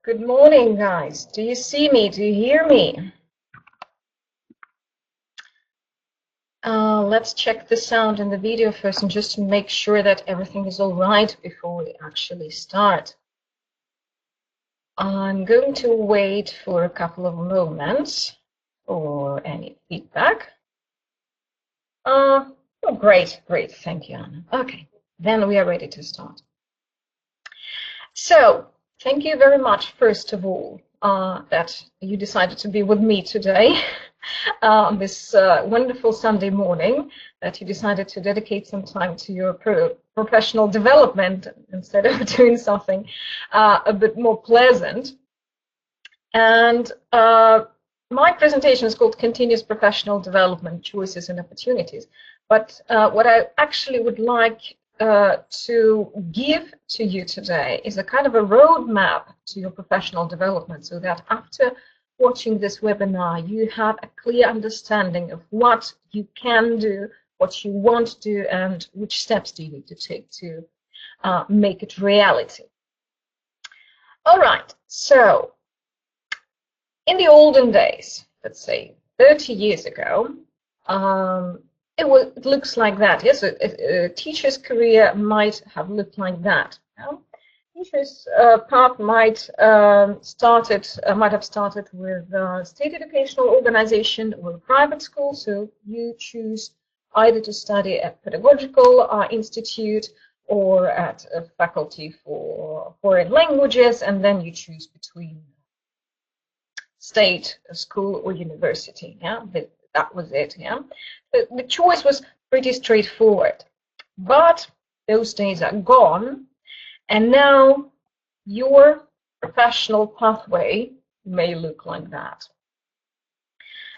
Good morning, guys. Do you see me? Do you hear me? Let's check the sound and the video first, and just to make sure that everything is all right before we actually start. I'm going to wait for a couple of moments for any feedback. Oh, great. Thank you, Anna. Okay, then we are ready to start. So, thank you very much, first of all, that you decided to be with me today, this wonderful Sunday morning, that you decided to dedicate some time to your professional development instead of doing something a bit more pleasant. And my presentation is called Continuous Professional Development, Choices and Opportunities. But what I actually would like to give to you today is a kind of a roadmap to your professional development, so that after watching this webinar, you have a clear understanding of what you can do, what you want to do, and which steps do you need to take to make it reality. All right, so in the olden days, let's say 30 years ago, it looks like that. Yes, a teacher's career might have looked like that. Teacher's path might have started with a state educational organization or a private school. So you choose either to study at pedagogical institute or at a faculty for foreign languages, and then you choose between state, school, or university. Yeah, that was it. Yeah, the choice was pretty straightforward. But those days are gone, and now your professional pathway may look like that.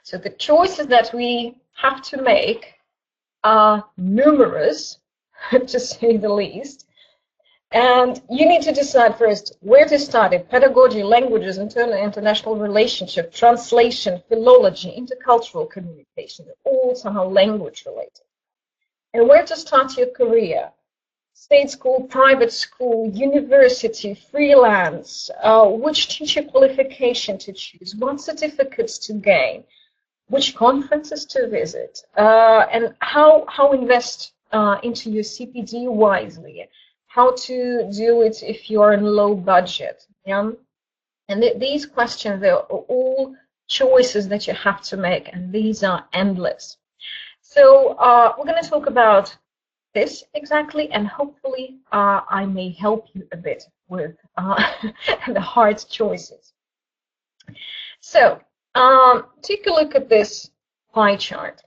So the choices that we have to make are numerous, to say the least. And you need to decide first where to study: pedagogy, languages, international relationship, translation, philology, intercultural communication, all somehow language related. And where to start your career: state school, private school, university, freelance, which teacher qualification to choose, what certificates to gain, which conferences to visit, and how invest into your CPD wisely, how to do it if you're in low budget. Yeah? And these questions, they're all choices that you have to make, and these are endless. So we're going to talk about this exactly, and hopefully I may help you a bit with the hard choices. So take a look at this pie chart.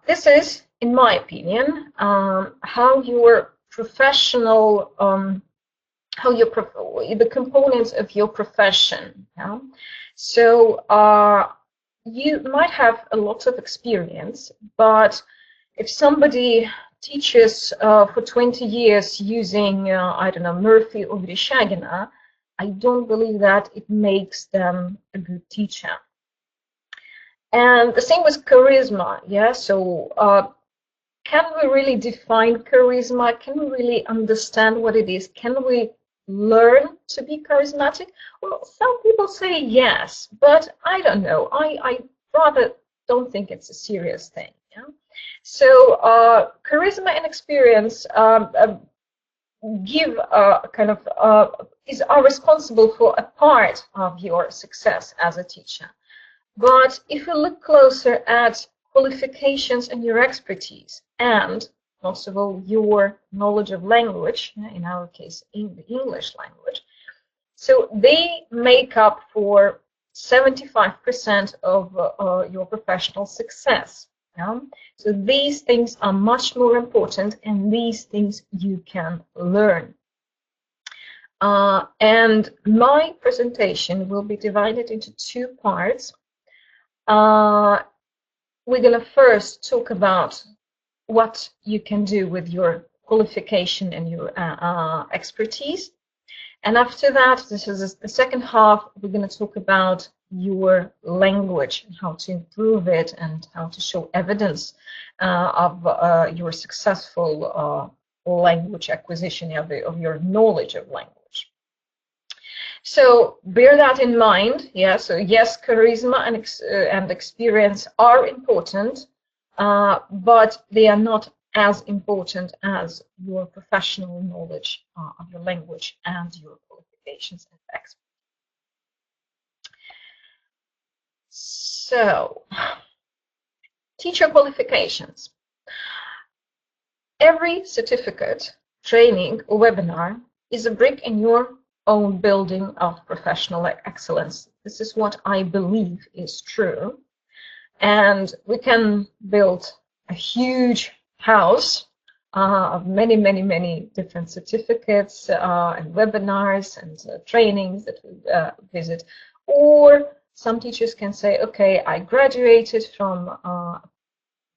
This is, in my opinion, how your professional, the components of your profession. Yeah? So you might have a lot of experience, but if somebody teaches for 20 years using, I don't know, Murphy or Vereshchagina, I don't believe that it makes them a good teacher. And the same with charisma. Yeah, so can we really define charisma? Can we really understand what it is? Can we learn to be charismatic? Well, some people say yes, but I don't know. I rather don't think it's a serious thing. Yeah? So charisma and experience are responsible for a part of your success as a teacher. But if you look closer at qualifications and your expertise, and most of all your knowledge of language, in our case in the English language, so they make up for 75% of your professional success. Yeah? So these things are much more important, and these things you can learn. And my presentation will be divided into two parts. We're going to first talk about what you can do with your qualification and your expertise. And after that, this is the second half, we're going to talk about your language, how to improve it, and how to show evidence of your successful language acquisition, of your knowledge of language. So bear that in mind. Yeah. So yes, charisma and experience are important, but they are not as important as your professional knowledge of your language and your qualifications and expertise. So, teacher qualifications. Every certificate, training, or webinar is a brick in your own building of professional excellence. This is what I believe is true. And we can build a huge house of many, many, many different certificates and webinars and trainings that we visit. Or some teachers can say, okay, I graduated from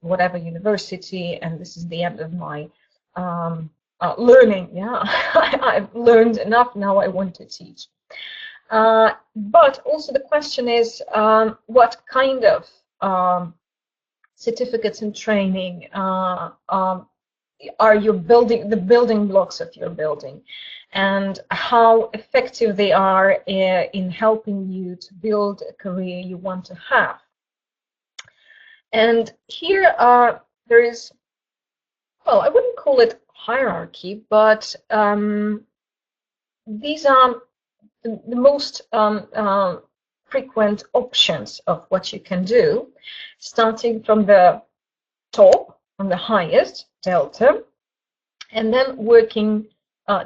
whatever university, and this is the end of my learning. Yeah, I've learned enough, now I want to teach. But also the question is, what kind of certificates and training are you building, the building blocks of your building, and how effective they are in helping you to build a career you want to have. And here there is, well, I wouldn't call it hierarchy, but these are the most frequent options of what you can do, starting from the top, from the highest, CELTA, and then working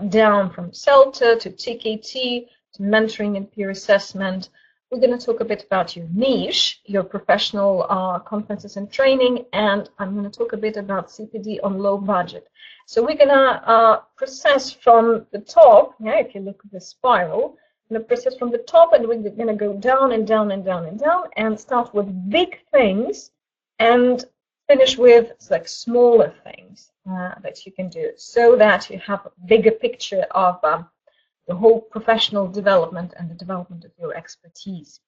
down from CELTA to TKT to mentoring and peer assessment. We're going to talk a bit about your niche, your professional conferences and training, and I'm going to talk a bit about CPD on low budget. So we're going to process from the top, yeah, if you look at the spiral, we're going to process from the top, and we're going to go down and down and down and down, and start with big things and finish with like smaller things that you can do, so that you have a bigger picture of the whole professional development and the development of your expertise.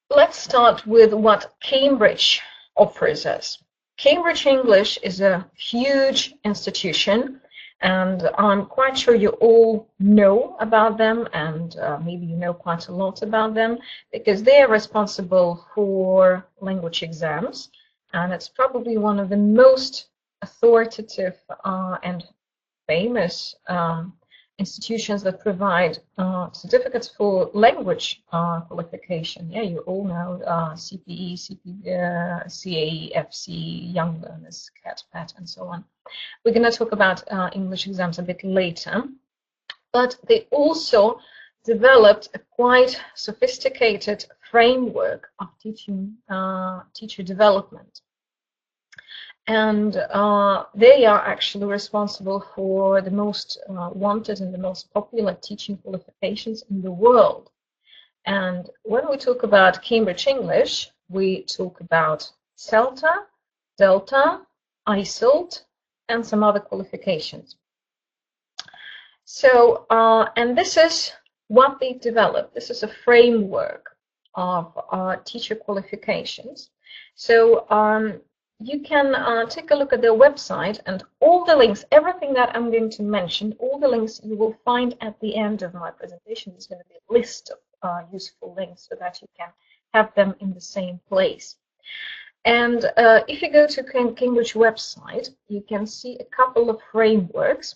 Let's start with what Cambridge offers us. Cambridge English is a huge institution, and I'm quite sure you all know about them, and maybe you know quite a lot about them, because they are responsible for language exams, and it's probably one of the most authoritative and famous institutions that provide certificates for language qualification. Yeah, you all know CPE, CAE, FC, Young Learners, CAT, PAT, and so on. We're going to talk about English exams a bit later, but they also developed a quite sophisticated framework of teacher development. And they are actually responsible for the most wanted and the most popular teaching qualifications in the world. And when we talk about Cambridge English, we talk about CELTA, CELTA, ICELT, and some other qualifications. So, and this is what they developed. This is a framework of teacher qualifications. So, you can take a look at their website, and all the links, everything that I'm going to mention, all the links you will find at the end of my presentation. There's going to be a list of useful links so that you can have them in the same place. And if you go to Cambridge website, you can see a couple of frameworks,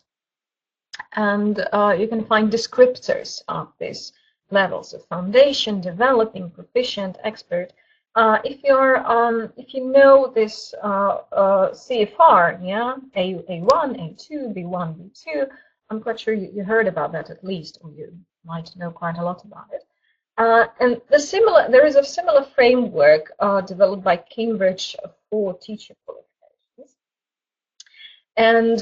and you can find descriptors of these levels of foundation, developing, proficient, expert. If you know this CFR, yeah, A1, A2, B1, B2, I'm quite sure you heard about that at least, or you might know quite a lot about it. And there is a similar framework developed by Cambridge for teacher qualifications. And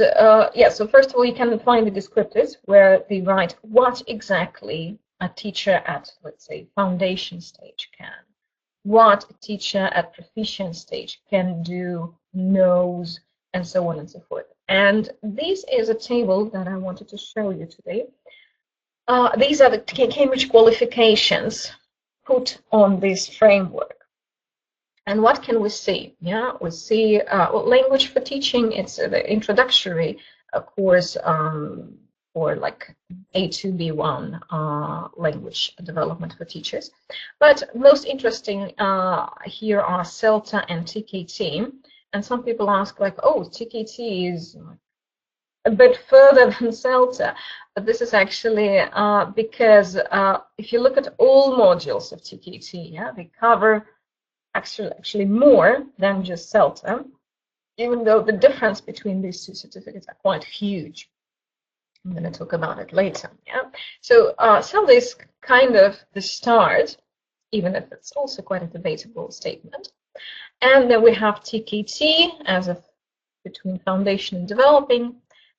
yeah, so first of all, you can find the descriptors where they write what exactly a teacher at, let's say, foundation stage can, what a teacher at proficient stage can do, knows, and so on and so forth. And this is a table that I wanted to show you today. These are the Cambridge qualifications put on this framework. And what can we see? Yeah, we see well, language for teaching. It's the introductory course for like A2, B1 language development for teachers. But most interesting here are CELTA and TKT. And some people ask like, oh, TKT is a bit further than CELTA. But this is actually because if you look at all modules of TKT, yeah, they cover actually more than just CELTA, even though the difference between these two certificates are quite huge. I'm going to talk about it later. Yeah. So CELTA is kind of the start, even if it's also quite a debatable statement. And then we have TKT as a between foundation and developing.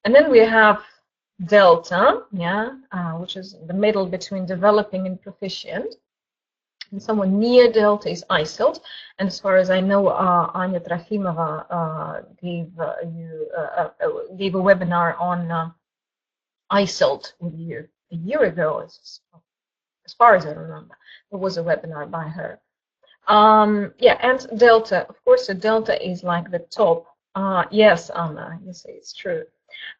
And then we have Delta, yeah, which is the middle between developing and proficient. And somewhere near Delta is ICELT. And as far as I know, Anya Trofimova gave a webinar on ICELT with you a year ago, as far as I remember. There was a webinar by her. Yeah, and Delta, of course, so Delta is like the top. Yes, Anna, you say it's true.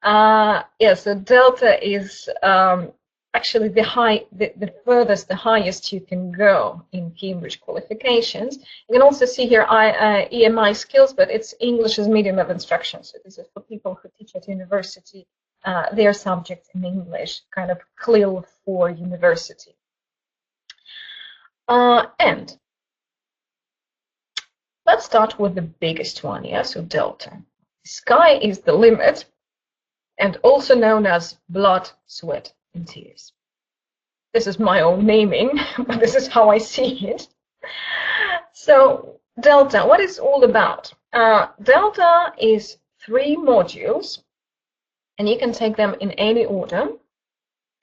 Yeah, so Delta is actually the furthest, the highest you can go in Cambridge qualifications. You can also see here EMI skills, but it's English as medium of instruction. So this is for people who teach at university, their subjects in English, kind of CLIL for university. And let's start with the biggest one, yeah, so Delta. Sky is the limit, and also known as blood, sweat, and tears. This is my own naming, but this is how I see it. So Delta, what is it all about? Delta is 3 modules, and you can take them in any order,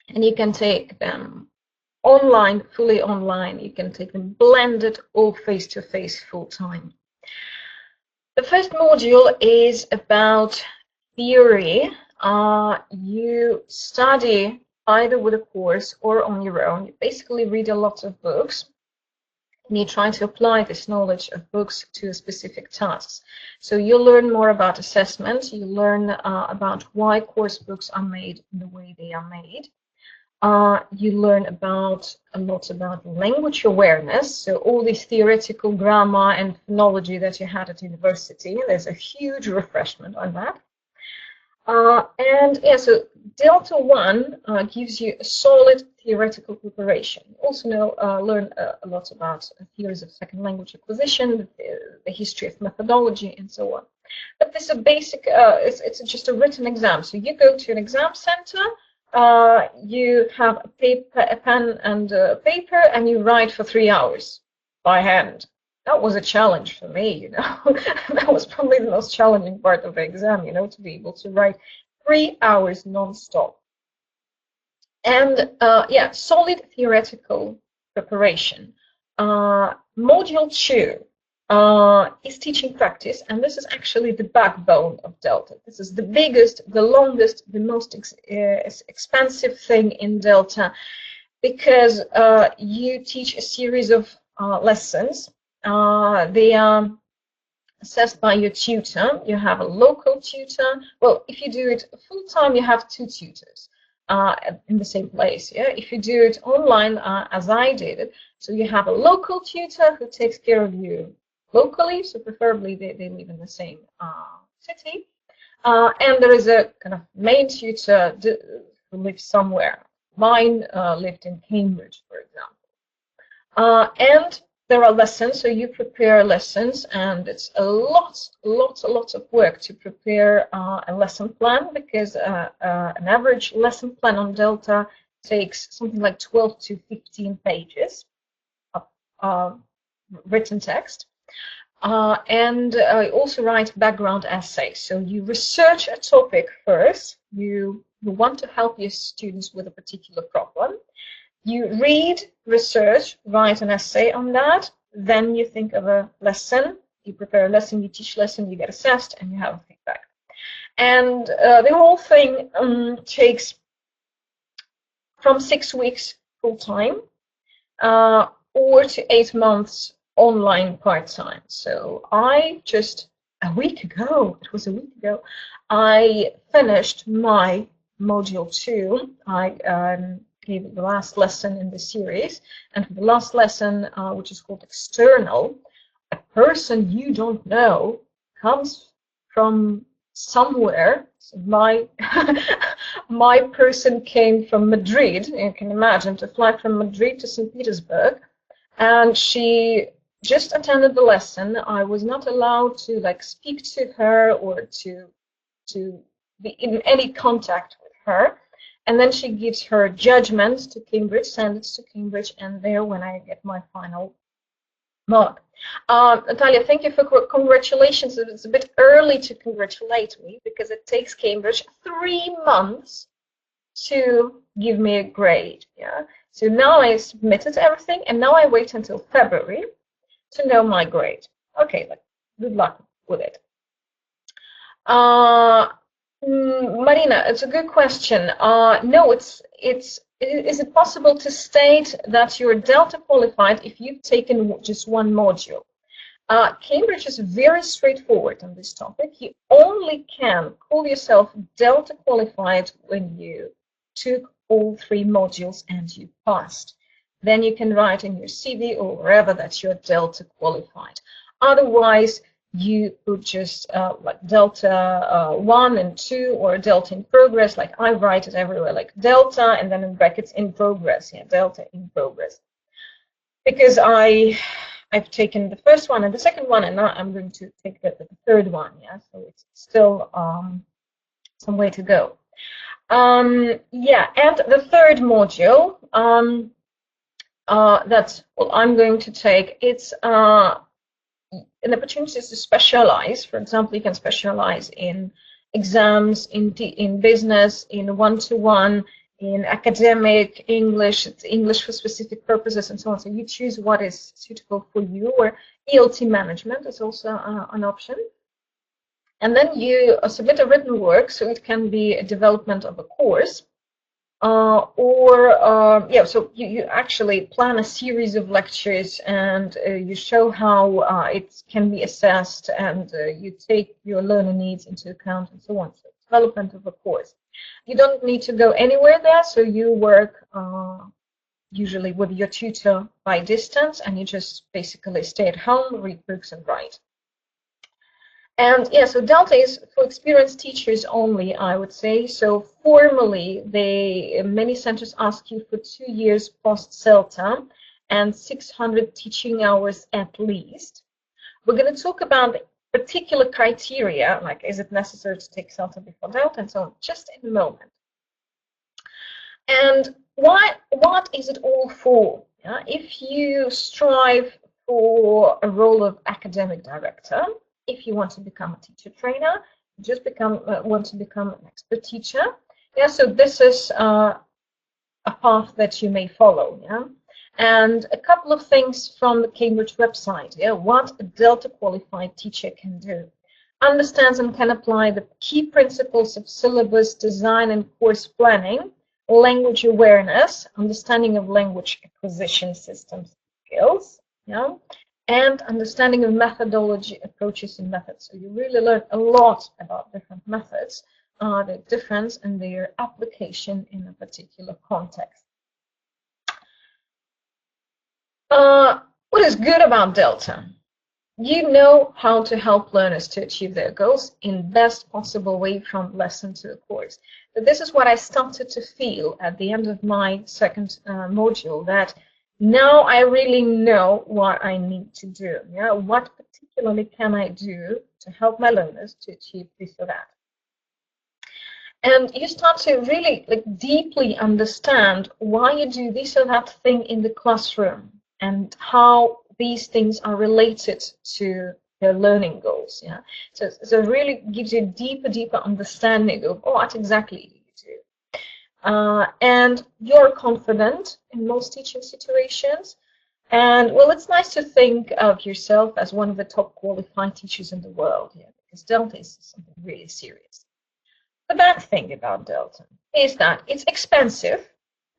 and you can take them online, fully online, you can take them blended or face-to-face full-time. The first module is about theory. You study either with a course or on your own. You basically read a lot of books, and you try to apply this knowledge of books to specific tasks. So you learn more about assessment, you learn about why course books are made in the way they are made. You learn a lot about language awareness, so all this theoretical grammar and phonology that you had at university, there's a huge refreshment on that. And yeah, so Delta 1 gives you a solid theoretical preparation. Also learn a lot about theories of second language acquisition, the history of methodology, and so on. But this is a basic, it's just a written exam. So you go to an exam center, you have a pen and a paper, and you write for 3 hours by hand. That was a challenge for me, you know. That was probably the most challenging part of the exam, you know, to be able to write 3 hours non-stop. And yeah, solid theoretical preparation. Module 2 is teaching practice, and this is actually the backbone of Delta. This is the biggest, the longest, the most expensive thing in Delta, because you teach a series of lessons. They are assessed by your tutor. You have a local tutor. Well, if you do it full-time, you have 2 tutors in the same place. Yeah, if you do it online, as I did it, so you have a local tutor who takes care of you locally, so preferably they live in the same city, and there is a kind of main tutor who lives somewhere. Mine lived in Cambridge, for example, and there are lessons, so you prepare lessons, and it's a lot of work to prepare a lesson plan, because an average lesson plan on Delta takes something like 12 to 15 pages of written text. And I also write background essays. So you research a topic first. You want to help your students with a particular problem. You read, research, write an essay on that. Then you think of a lesson. You prepare a lesson, you teach lesson, you get assessed, and you have a feedback. And the whole thing takes from 6 weeks full-time or to 8 months online part-time. So I just, a week ago, I finished my module 2, I gave the last lesson in the series, and for the last lesson, which is called external, a person you don't know comes from somewhere. So my my person came from Madrid. You can imagine, to fly from Madrid to St. Petersburg, and she just attended the lesson. I was not allowed to like speak to her or to be in any contact with her. And then she gives her judgment to Cambridge, sends it to Cambridge, and there when I get my final mark. Natalia, thank you for congratulations. It's a bit early to congratulate me because it takes Cambridge 3 months to give me a grade. Yeah. So now I submitted everything, and now I wait until February to know my grade. Okay, good luck with it. Marina, it's a good question. No, is it possible to state that you're Delta qualified if you've taken just one module? Cambridge is very straightforward on this topic. You only can call yourself Delta qualified when you took all 3 modules and you passed. Then you can write in your CV or wherever that you're Delta qualified. Otherwise, you would just like Delta 1 and 2 or Delta in progress, like I write it everywhere, like Delta and then in brackets in progress, yeah, Delta in progress. Because I've taken the first one and the second one, and now I'm going to take the third one, yeah, so it's still some way to go. Yeah, and the third module that's what I'm going to take, it's an opportunity to specialize. For example, you can specialize in exams, in business, in one-to-one, in academic English. It's English for specific purposes and so on. So you choose what is suitable for you. Or ELT management is also an option. And then you submit a written work, so it can be a development of a course. Yeah, so you actually plan a series of lectures, and you show how it can be assessed, and you take your learner needs into account and so on. So development of a course. You don't need to go anywhere there, so you work usually with your tutor by distance, and you just basically stay at home, read books, and write. And yeah, so Delta is for experienced teachers only, I would say. So formally, many centers ask you for 2 years post-CELTA and 600 teaching hours at least. We're going to talk about particular criteria, like is it necessary to take CELTA before Delta and so on, just in a moment. And what is it all for? Yeah? If you strive for a role of academic director, if you want to become a teacher trainer, just want to become an expert teacher. Yeah, so this is a path that you may follow. Yeah, and a couple of things from the Cambridge website. Yeah, what a Delta qualified teacher can do: understands and can apply the key principles of syllabus design and course planning, language awareness, understanding of language acquisition systems skills. Yeah. And understanding of methodology, approaches, and methods. So you really learn a lot about different methods, their difference, and their application in a particular context. What is good about Delta? You know how to help learners to achieve their goals in best possible way from lesson to the course. So this is what I started to feel at the end of my second module, that now I really know what I need to do. Yeah, what particularly can I do to help my learners to achieve this or that? And you start to really deeply understand why you do this or that thing in the classroom and how these things are related to their learning goals. Yeah, so it really gives you a deeper understanding of what exactly you do. And you're confident in most teaching situations. And well, it's nice to think of yourself as one of the top qualified teachers in the world, yeah, because Delta is something really serious. The bad thing about Delta is that it's expensive.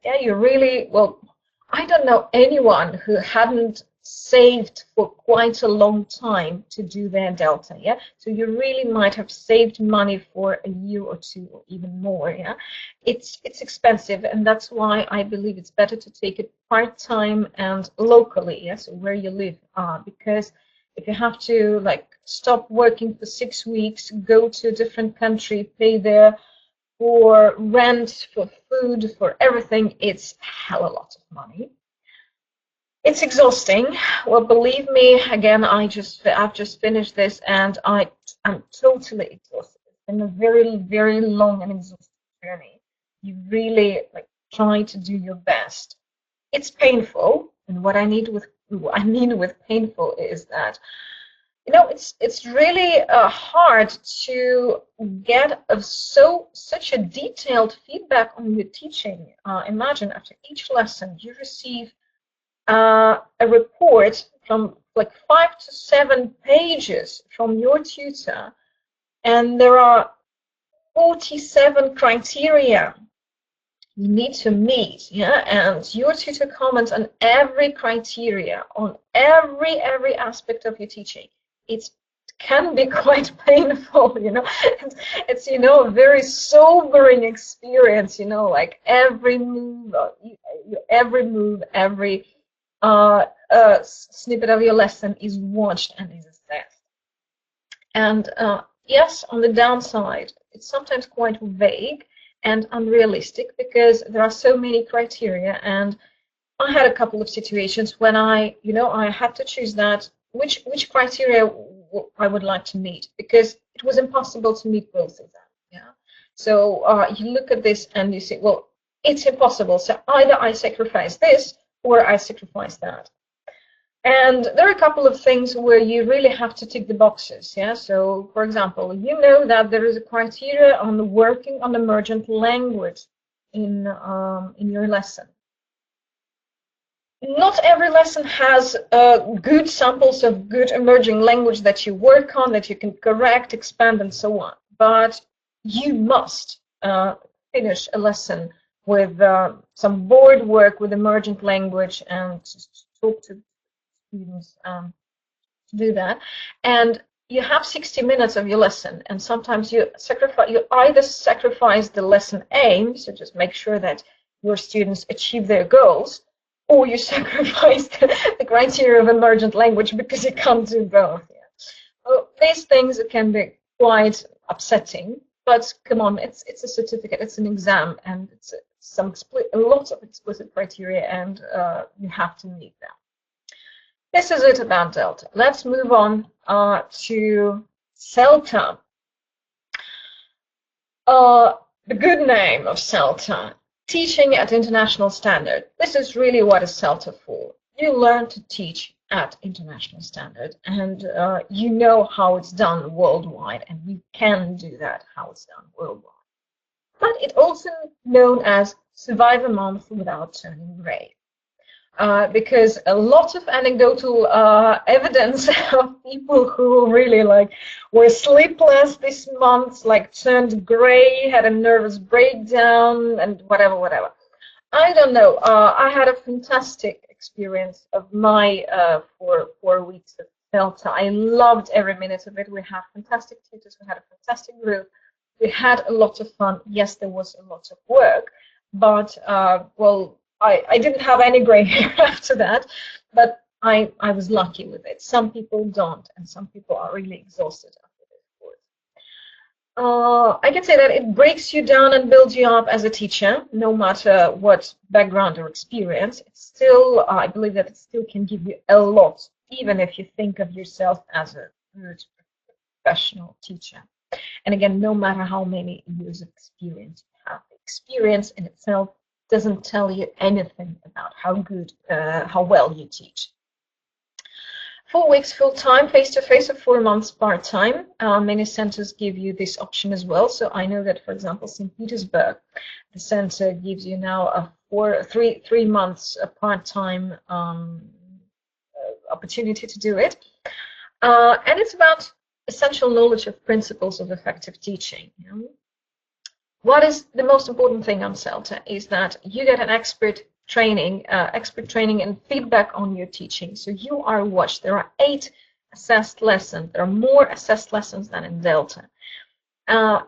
Yeah, you really, well, I don't know anyone who hadn't saved for quite a long time to do their Delta, yeah? So you really might have saved money for a year or two or even more, yeah? It's expensive, and that's why I believe it's better to take it part-time and locally, yeah? So where you live, because if you have to like stop working for 6 weeks, go to a different country, pay there for rent, for food, for everything, it's a hell of a lot of money. It's exhausting. Well, believe me, again, I've just finished this and I'm totally exhausted. It's been a very, very long and exhausting journey. You really like try to do your best. It's painful, and what I mean with painful is that, you know, it's really hard to get such a detailed feedback on your teaching. Imagine after each lesson you receive a report from like 5 to 7 pages from your tutor, and there are 47 criteria you need to meet, yeah, and your tutor comments on every criteria, on every aspect of your teaching. It can be quite painful, you know. It's you know, a very sobering experience, you know, like every move, every snippet of your lesson is watched and is assessed. And yes, on the downside, it's sometimes quite vague and unrealistic because there are so many criteria. And I had a couple of situations when I had to choose which criteria I would like to meet, because it was impossible to meet both of them. Yeah. So you look at this and you say, well, it's impossible. So either I sacrifice this or I sacrifice that. And there are a couple of things where you really have to tick the boxes. Yeah. So, for example, you know that there is a criteria on the working on emergent language in your lesson. Not every lesson has good samples of good emerging language that you work on, that you can correct, expand, and so on. But you must finish a lesson with some board work with emergent language and talk to students to do that. And you have 60 minutes of your lesson, and sometimes you either sacrifice the lesson aim, so just make sure that your students achieve their goals, or you sacrifice the criteria of emergent language because you can't do both. Yeah. So these things can be quite upsetting, but come on, it's a certificate, it's an exam, and it's a lot of explicit criteria, and you have to meet them. This is it about Delta. Let's move on to CELTA. The good name of CELTA. Teaching at international standard. This is really what is CELTA for. You learn to teach at international standard, and you know how it's done worldwide, and you can do that, how it's done worldwide. But it's also known as survive a month without turning gray. Because a lot of anecdotal evidence of people who really were sleepless this month, turned gray, had a nervous breakdown, and whatever. I don't know. I had a fantastic experience of my 4 weeks of CELTA. I loved every minute of it. We had fantastic tutors. We had a fantastic group. We had a lot of fun. Yes, there was a lot of work, but I didn't have any gray hair after that, but I was lucky with it. Some people don't, and some people are really exhausted after this course. I can say that it breaks you down and builds you up as a teacher, no matter what background or experience. It's still, I believe that it still can give you a lot, even if you think of yourself as a good professional teacher. And again, no matter how many years of experience you have, the experience in itself doesn't tell you anything about how well you teach. 4 weeks full-time, face-to-face, or 4 months part-time. Many centers give you this option as well. So I know that, for example, St. Petersburg, the center gives you now a 3 months part-time opportunity to do it. And it's about essential knowledge of principles of effective teaching. What is the most important thing on CELTA is that you get an expert training, expert training and feedback on your teaching. So you are watched. There are 8 assessed lessons. There are more assessed lessons than in CELTA.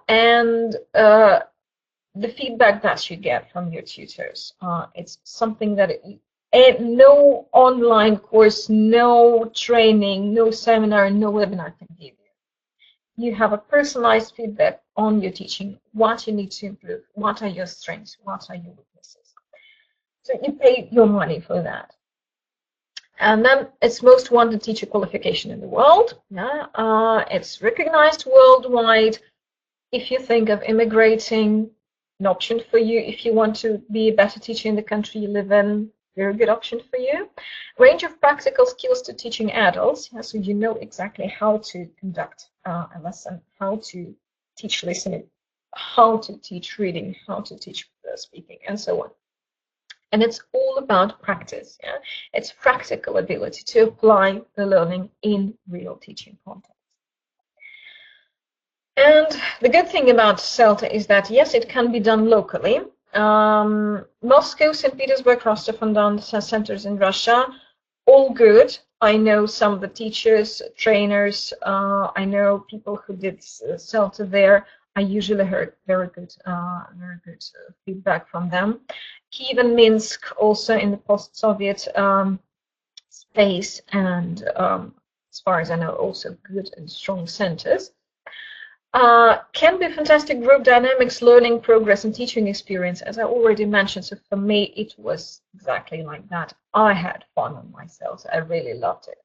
And the feedback that you get from your tutors, it's something that no online course, no training, no seminar, no webinar can give you. You have a personalized feedback on your teaching, what you need to improve, what are your strengths, what are your weaknesses. So you pay your money for that. And then it's most wanted teacher qualification in the world. Yeah, it's recognized worldwide. If you think of immigrating, an option for you. If you want to be a better teacher in the country you live in, very good option for you. Range of practical skills to teaching adults. Yeah, so you know exactly how to conduct a lesson, how to teach listening, how to teach reading, how to teach speaking, and so on. And it's all about practice. Yeah, it's practical ability to apply the learning in real teaching context. And the good thing about CELTA is that, yes, it can be done locally. Moscow, St. Petersburg, Rostov-on-Don centers in Russia, all good. I know some of the teachers, trainers, I know people who did CELTA there. I usually heard very good feedback from them. Kiev and Minsk, also in the post-Soviet space, and as far as I know, also good and strong centers. Can be fantastic group dynamics, learning, progress, and teaching experience, as I already mentioned. So for me, it was exactly like that. I had fun on myself. So I really loved it.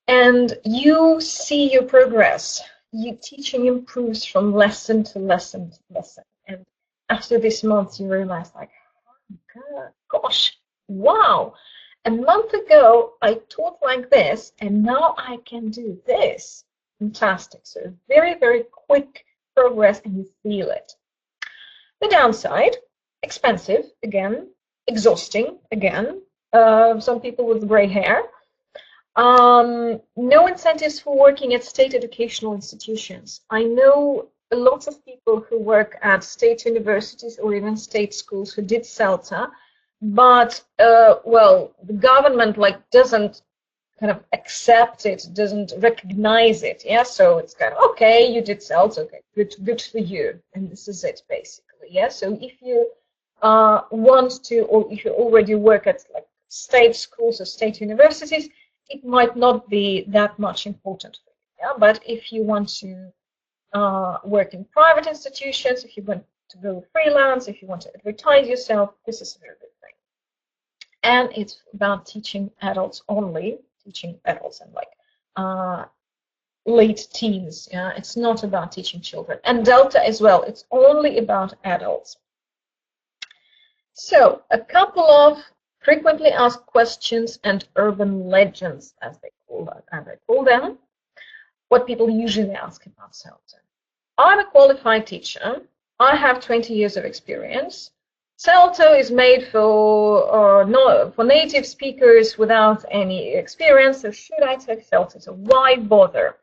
And you see your progress. Your teaching improves from lesson to lesson to lesson. And after this month, you realize, like, oh, gosh, wow. A month ago, I taught like this, and now I can do this. Fantastic. So very, very quick progress, and you feel it. The downside, expensive, again, exhausting, again, some people with gray hair. No incentives for working at state educational institutions. I know lots of people who work at state universities or even state schools who did CELTA, but, well, the government doesn't kind of accept it, doesn't recognize it. Yeah, so it's kind of, okay, you did CELTA, okay, good for you, and this is it basically. Yeah, so if you want to, or if you already work at state schools or state universities, it might not be that much important for you. Yeah, but if you want to work in private institutions, if you want to go freelance, if you want to advertise yourself, this is a very good thing. And it's about teaching adults only. Teaching adults and late teens. Yeah, it's not about teaching children. And Delta as well, it's only about adults. So a couple of frequently asked questions and urban legends, as I call them, what people usually ask about CELTA. I'm a qualified teacher. I have 20 years of experience. CELTA is made for native speakers without any experience, so should I take CELTA? So why bother?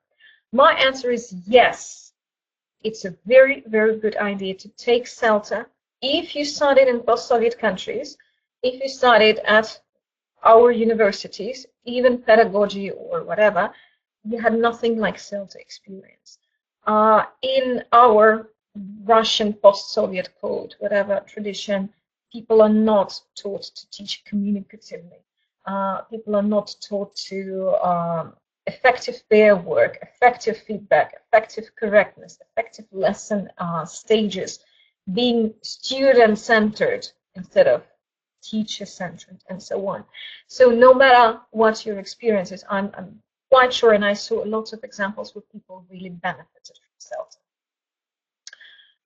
My answer is yes. It's a very, very good idea to take CELTA if you studied in post-Soviet countries, if you studied at our universities, even pedagogy or whatever, you had nothing like CELTA experience. In our Russian post-Soviet code, whatever tradition, people are not taught to teach communicatively. People are not taught to effective peer work, effective feedback, effective correctness, effective lesson stages, being student-centered instead of teacher-centered, and so on. So no matter what your experience is, I'm quite sure, and I saw lots of examples where people really benefited from CELTA.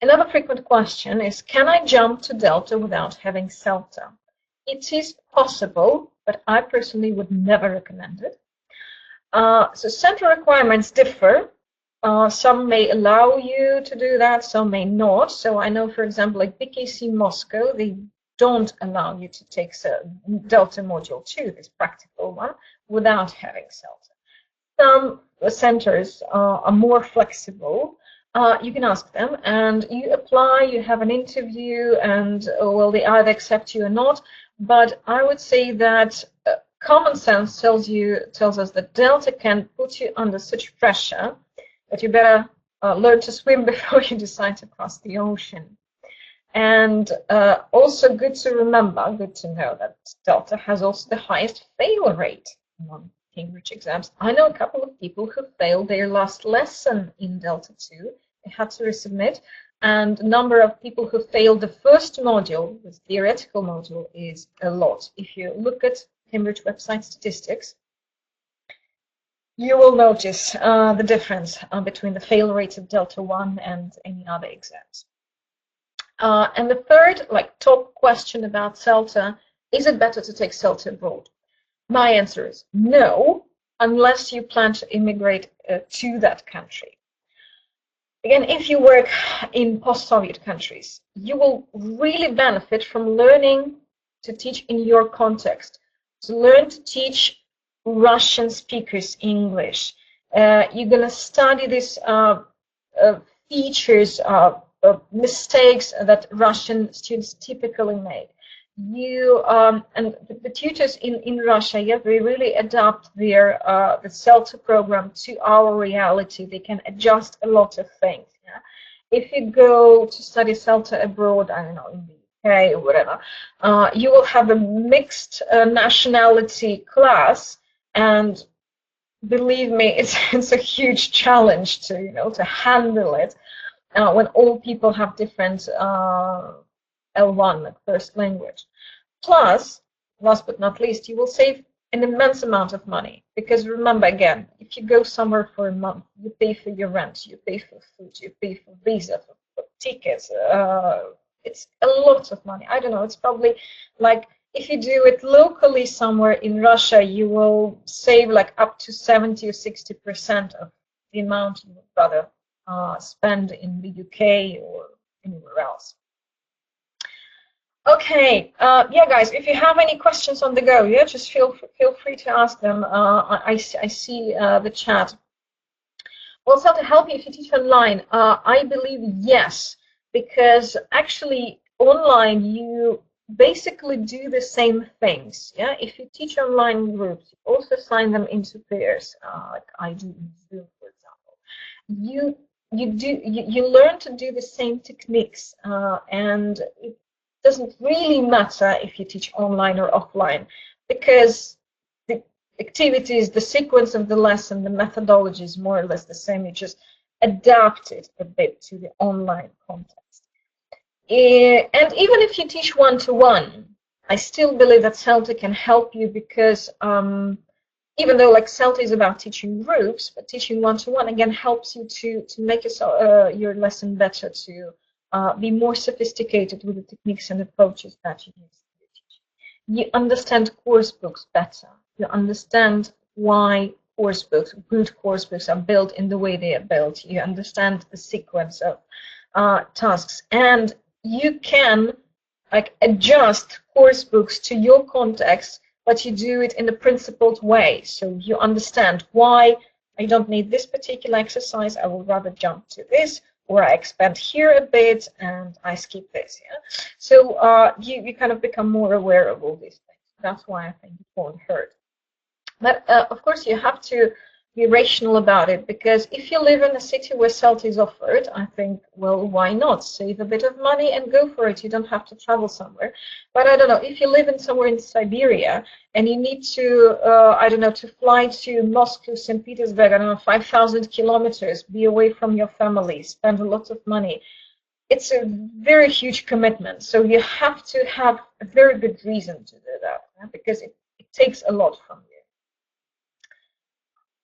Another frequent question is, can I jump to Delta without having CELTA? It is possible, but I personally would never recommend it. So central requirements differ. Some may allow you to do that, some may not. So I know, for example, like BKC Moscow, they don't allow you to take Delta Module 2, this practical one, without having CELTA. Some centers are more flexible. you can ask them, and you apply, you have an interview, and well, they either accept you or not. But I would say that common sense tells us that CELTA can put you under such pressure that you better learn to swim before you decide to cross the ocean. And also good to remember, good to know that CELTA has also the highest fail rate among Cambridge exams. I know a couple of people who failed their last lesson in Delta 2. They had to resubmit, and the number of people who failed the first module, the theoretical module, is a lot. If you look at Cambridge website statistics, you will notice the difference between the fail rates of Delta 1 and any other exams. And the third, top question about CELTA, is it better to take CELTA abroad? My answer is no, unless you plan to immigrate to that country. Again, if you work in post-Soviet countries, you will really benefit from learning to teach in your context. So learn to teach Russian speakers English. You're going to study these features, mistakes that Russian students typically make. And the tutors in Russia, yeah, they really adapt their the CELTA program to our reality. They can adjust a lot of things. Yeah? If you go to study CELTA abroad, I don't know, in the UK or whatever, you will have a mixed nationality class, and believe me, it's a huge challenge to handle it when all people have different L1, like first language. Plus, last but not least, you will save an immense amount of money, because remember, again, if you go somewhere for a month, you pay for your rent, you pay for food, you pay for visa, for tickets. It's a lot of money. I don't know, it's probably like, if you do it locally somewhere in Russia, you will save like up to 70 or 60% of the amount you would rather spend in the UK or anywhere else. Okay, yeah, guys, if you have any questions on the go, yeah, just feel free to ask them. I see the chat. Well, so to help you if you teach online, I believe yes, because actually online you basically do the same things. Yeah, if you teach online groups, you also assign them into pairs, like I do in Zoom, for example. You learn to do the same techniques, and it doesn't really matter if you teach online or offline, because the activities, the sequence of the lesson, the methodology is more or less the same. You just adapt it a bit to the online context. And even if you teach one-to-one, I still believe that CELTA can help you, because even though like CELTA is about teaching groups, but teaching one-to-one again helps you to make your lesson better, to be more sophisticated with the techniques and approaches that you use. You understand course books better. You understand why course books, good course books, are built in the way they are built. You understand the sequence of tasks, and you can like adjust course books to your context, but you do it in a principled way. So you understand why I don't need this particular exercise. I would rather jump to this, or I expand here a bit and I skip this. Yeah. So you kind of become more aware of all these things. That's why I think it won't hurt. But of course, you have to be rational about it, because if you live in a city where CELTA is offered, I think, well, why not? Save a bit of money and go for it. You don't have to travel somewhere. But I don't know, if you live in somewhere in Siberia and you need to, I don't know, to fly to Moscow, St. Petersburg, I don't know, 5,000 kilometers, be away from your family, spend a lot of money. It's a very huge commitment. So you have to have a very good reason to do that, yeah? Because it takes a lot from you.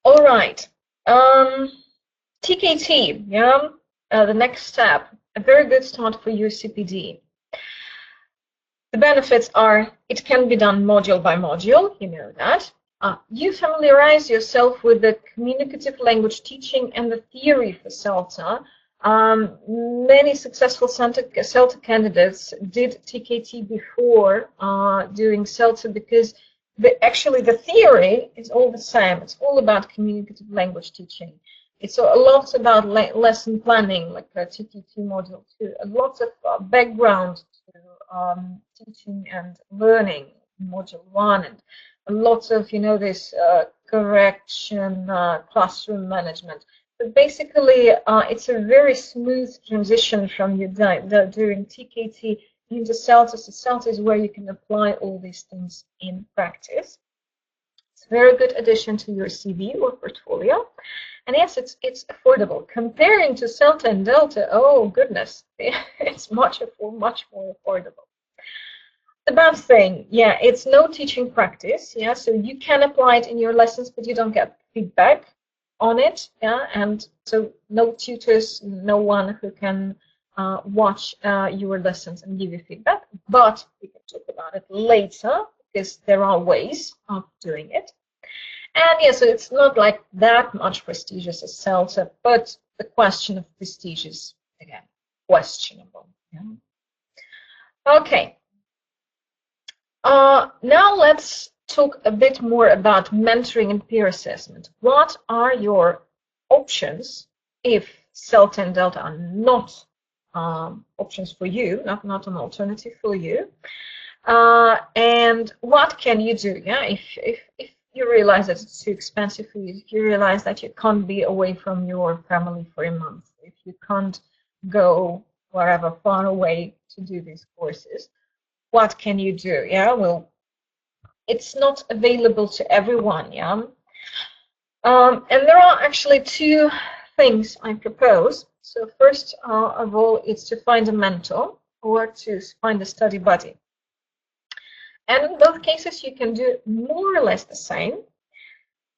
All right, TKT, yeah, the next step, a very good start for your CPD. The benefits are, it can be done module by module, you know that. You familiarize yourself with the communicative language teaching and the theory for CELTA. Many successful CELTA candidates did TKT before doing CELTA, because actually the theory is all the same. It's all about communicative language teaching. It's a lot about lesson planning, like TTT module 2, a lot of background to teaching and learning, module 1, and a lot of, you know, this correction, classroom management. But basically, it's a very smooth transition from you doing TKT into CELTA. So CELTA is where you can apply all these things in practice. It's a very good addition to your CV or portfolio. And yes, it's affordable. Comparing to CELTA and Delta, oh goodness, it's much more affordable. The bad thing, yeah, it's no teaching practice, yeah, so you can apply it in your lessons, but you don't get feedback on it, yeah, and so no tutors, no one who can watch your lessons and give you feedback, but we can talk about it later, because there are ways of doing it. And yeah, so it's not like that much prestigious as CELTA, but the question of prestige is, again, questionable. Yeah? Okay. Now let's talk a bit more about mentoring and peer assessment. What are your options if CELTA and Delta are not options for you, not an alternative for you? And what can you do? Yeah, if you realize that it's too expensive for you, if you realize that you can't be away from your family for a month, if you can't go wherever far away to do these courses, what can you do? Yeah, well, it's not available to everyone. Yeah, and there are actually two things I propose. So first of all, it's to find a mentor or to find a study buddy. And in both cases, you can do more or less the same.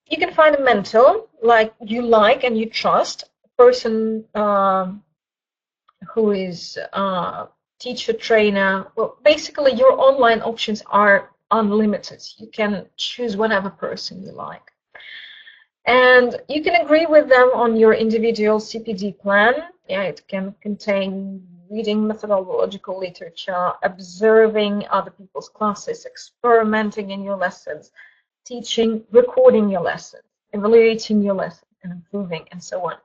You can find a mentor like you like and you trust, a person who is teacher, trainer. Well, basically, your online options are unlimited. You can choose whatever person you like. And you can agree with them on your individual CPD plan. Yeah, it can contain reading methodological literature, observing other people's classes, experimenting in your lessons, teaching, recording your lessons, evaluating your lessons, and improving, and so on.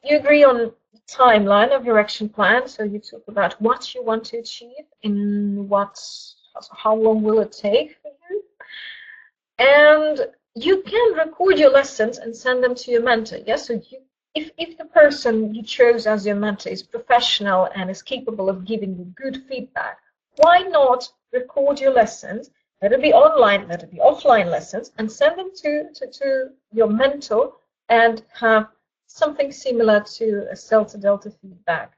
You agree on the timeline of your action plan, so you talk about what you want to achieve, in how long will it take for you, and you can record your lessons and send them to your mentor. Yes, so if the person you chose as your mentor is professional and is capable of giving you good feedback, why not record your lessons? Let it be online, let it be offline lessons, and send them to your mentor and have something similar to a CELTA Delta feedback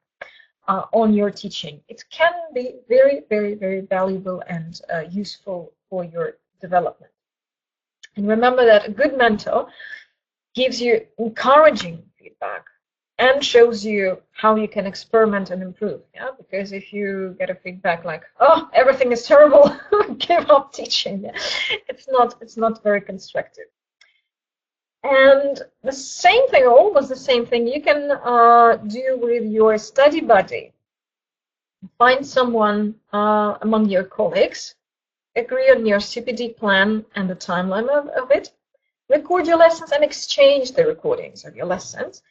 on your teaching. It can be very, very, very valuable and useful for your development. And remember that a good mentor gives you encouraging feedback and shows you how you can experiment and improve. Yeah, because if you get a feedback like, "Oh, everything is terrible, give up teaching," yeah, it's not very constructive. And the same thing, almost the same thing, you can do with your study buddy. Find someone among your colleagues, agree on your CPD plan and the timeline of it, record your lessons and exchange the recordings of your lessons,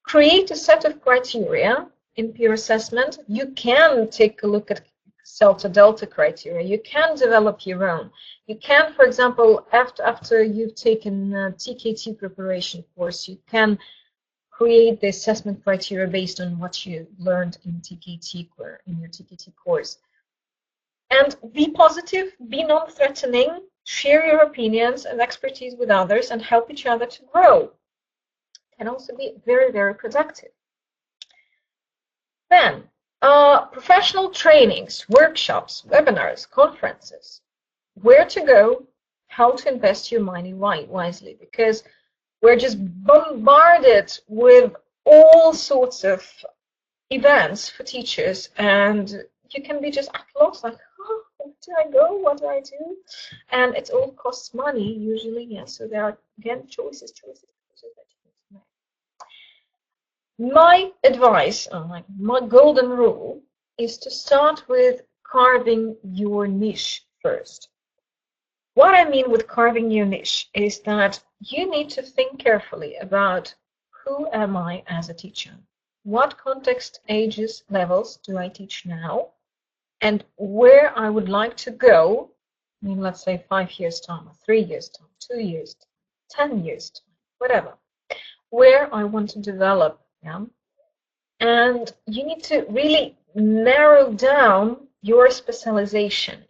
create a set of criteria in peer assessment. You can take a look at CELTA Delta criteria. You can develop your own. You can, for example, after you've taken a TKT preparation course, you can create the assessment criteria based on what you learned in your TKT course. And be positive, be non-threatening, share your opinions and expertise with others, and help each other to grow. It can also be very, very productive. Then, professional trainings, workshops, webinars, conferences. Where to go, how to invest your money wisely, because we're just bombarded with all sorts of events for teachers, and you can be just at loss, like, oh, where do I go? What do I do? And it all costs money usually, yes. So there are, again, choices that you need to make. My advice, my golden rule, is to start with carving your niche first. What I mean with carving your niche is that you need to think carefully about who am I as a teacher? What context, ages, levels do I teach now? And where I would like to go, I mean, let's say 5 years time, or 3 years time, 2 years time, 10 years time, whatever, where I want to develop, yeah? And you need to really narrow down your specialization.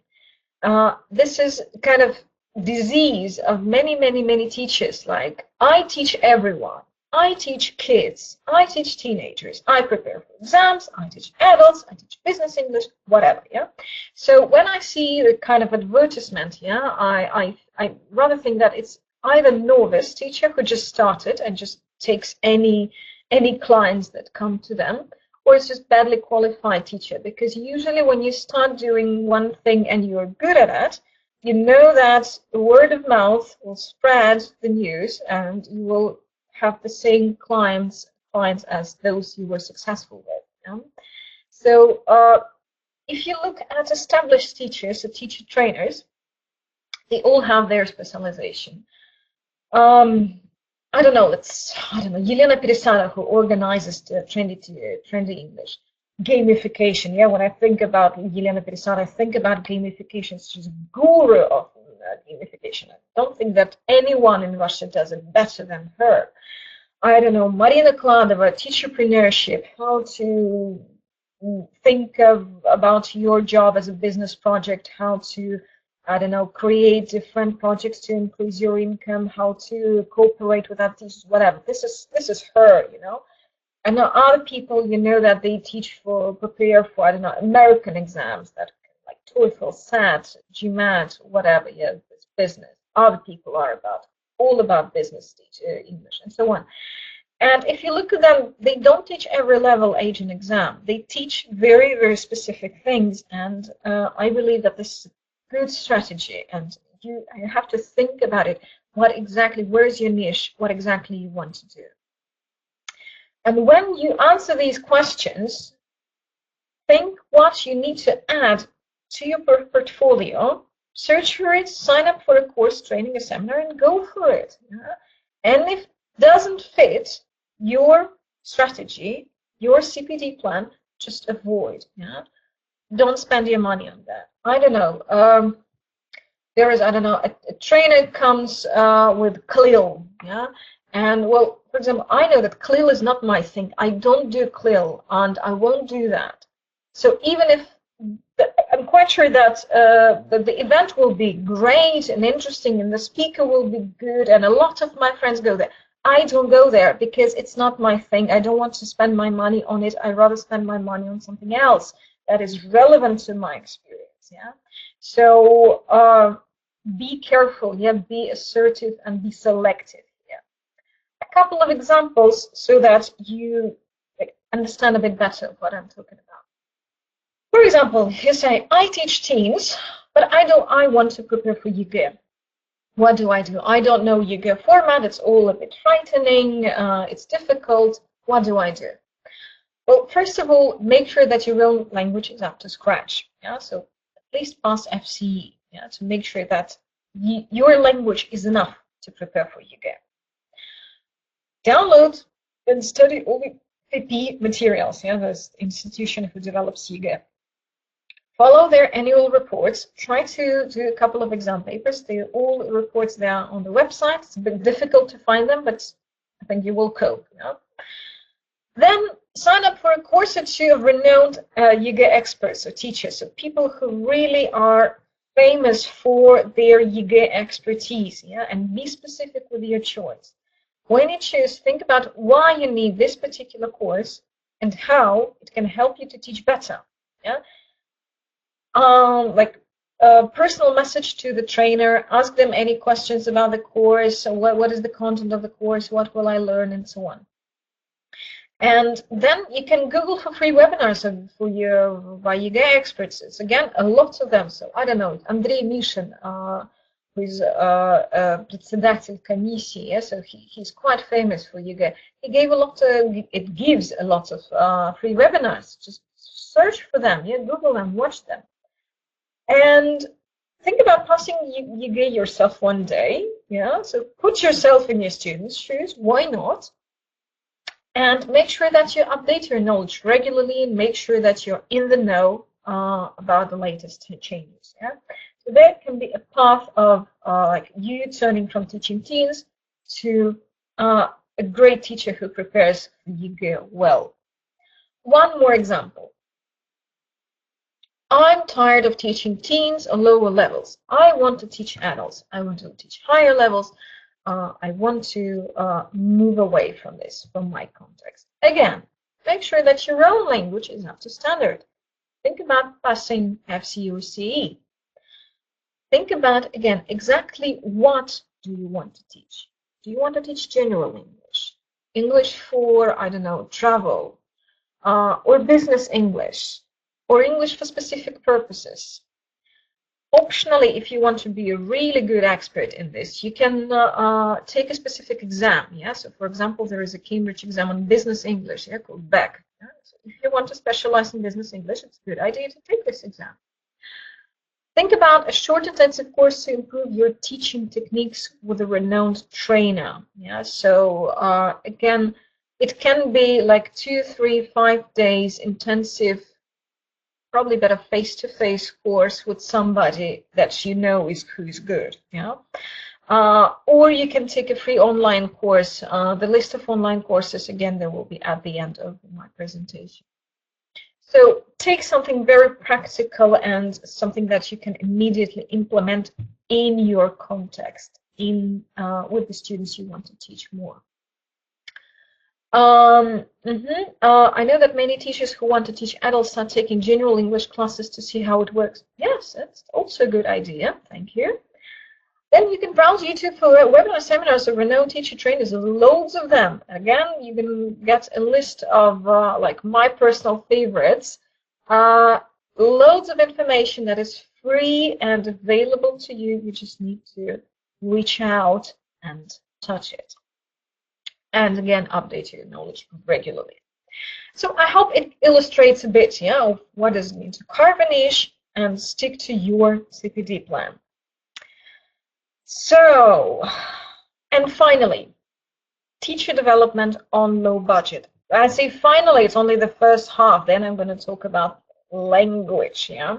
This is kind of disease of many teachers. Like, I teach everyone. I teach kids. I teach teenagers. I prepare for exams. I teach adults. I teach business English, whatever. Yeah. So when I see the kind of advertisement, yeah, I rather think that it's either novice teacher who just started and just takes any clients that come to them, or it's just badly qualified teacher, because usually when you start doing one thing and you're good at it, you know that the word of mouth will spread the news and you will have the same clients as those you were successful with. Yeah? So if you look at established teachers, the teacher trainers, they all have their specialization. I don't know, Elena Peresada, who organizes the trendy English. Gamification, yeah, when I think about Elena Peresada, I think about gamification. She's a guru of gamification. I don't think that anyone in Russia does it better than her. I don't know, Marina Kladova, teacherpreneurship, how to think about your job as a business project, how to, I don't know, create different projects to increase your income, how to cooperate with other teachers, whatever. This is her, you know. And now other people, you know, that they prepare for, I don't know, American exams, that like TOEFL, SAT, GMAT, whatever, yeah, it's business. Other people are all about business, English, and so on. And if you look at them, they don't teach every level, age, and exam. They teach very specific things, and I believe that this is a good strategy, and you have to think about it. Where's your niche? What exactly you want to do? And when you answer these questions, think what you need to add to your portfolio, search for it, sign up for a course, training, a seminar, and go for it. Yeah? And if it doesn't fit your strategy, your CPD plan, just avoid. Yeah? Don't spend your money on that. I don't know. There is, I don't know, a trainer comes with CLIL, yeah? And, well, for example, I know that CLIL is not my thing. I don't do CLIL, and I won't do that. So even if, I'm quite sure that the event will be great and interesting, and the speaker will be good, and a lot of my friends go there. I don't go there because it's not my thing. I don't want to spend my money on it. I'd rather spend my money on something else that is relevant to my experience, yeah? So be careful, yeah, be assertive and be selective. A couple of examples so that you understand a bit better what I'm talking about. For example, you say, I teach teens, but I want to prepare for ЕГЭ. What do? I don't know ЕГЭ format. It's all a bit frightening. It's difficult. What do? Well, first of all, make sure that your own language is up to scratch. Yeah, so at least pass FCE. Yeah, to make sure that your language is enough to prepare for ЕГЭ. Download and study all the PP materials, yeah, the institution who develops ЕГЭ. Follow their annual reports. Try to do a couple of exam papers. They're all reports there on the website. It's a bit difficult to find them, but I think you will cope. Yeah? Then sign up for a course or two of renowned ЕГЭ experts or teachers, so people who really are famous for their ЕГЭ expertise, yeah, and be specific with your choice. When you choose, think about why you need this particular course and how it can help you to teach better. Yeah, like a personal message to the trainer. Ask them any questions about the course. What is the content of the course? What will I learn, and so on. And then you can Google for free webinars by ЕГЭ experts. It's again a lot of them. So I don't know, Andrei Mishin, who is председатель комиссии, yeah? So he's quite famous for ЕГЭ. It gives a lot of free webinars. Just search for them, yeah, Google them, watch them. And think about passing ЕГЭ yourself one day. Yeah, so put yourself in your students' shoes. Why not? And make sure that you update your knowledge regularly and make sure that you're in the know about the latest changes. Yeah, so that can be a path of like you turning from teaching teens to a great teacher who prepares ЕГЭ well. One more example. I'm tired of teaching teens on lower levels. I want to teach adults. I want to teach higher levels. I want to move away from this, from my context. Again, make sure that your own language is up to standard. Think about passing FC or CE. Think about, again, exactly what do you want to teach? Do you want to teach general English? English for, I don't know, travel, or business English, or English for specific purposes? Optionally, if you want to be a really good expert in this, you can take a specific exam. Yeah, so for example, there is a Cambridge exam on business English, yeah, called BEC. Yeah? So if you want to specialize in business English, it's a good idea to take this exam. Think about a short intensive course to improve your teaching techniques with a renowned trainer. Yeah, so again, it can be like 2, 3, 5 days intensive, probably better face-to-face course with somebody that you know who's good. Yeah, or you can take a free online course. The list of online courses, again, there will be at the end of my presentation. So take something very practical and something that you can immediately implement in your context, with the students you want to teach more. I know that many teachers who want to teach adults start taking general English classes to see how it works. Yes, that's also a good idea. Thank you. Then you can browse YouTube for webinar seminars of renowned teacher trainers. There's loads of them. Again, you can get a list of like my personal favorites. Loads of information that is free and available to you. You just need to reach out and touch it. And again, update your knowledge regularly. So I hope it illustrates a bit, yeah, of what does it mean to carve a niche and stick to your CPD plan. So, and finally, teacher development on low budget. I say finally, it's only the first half. Then I'm going to talk about language, yeah.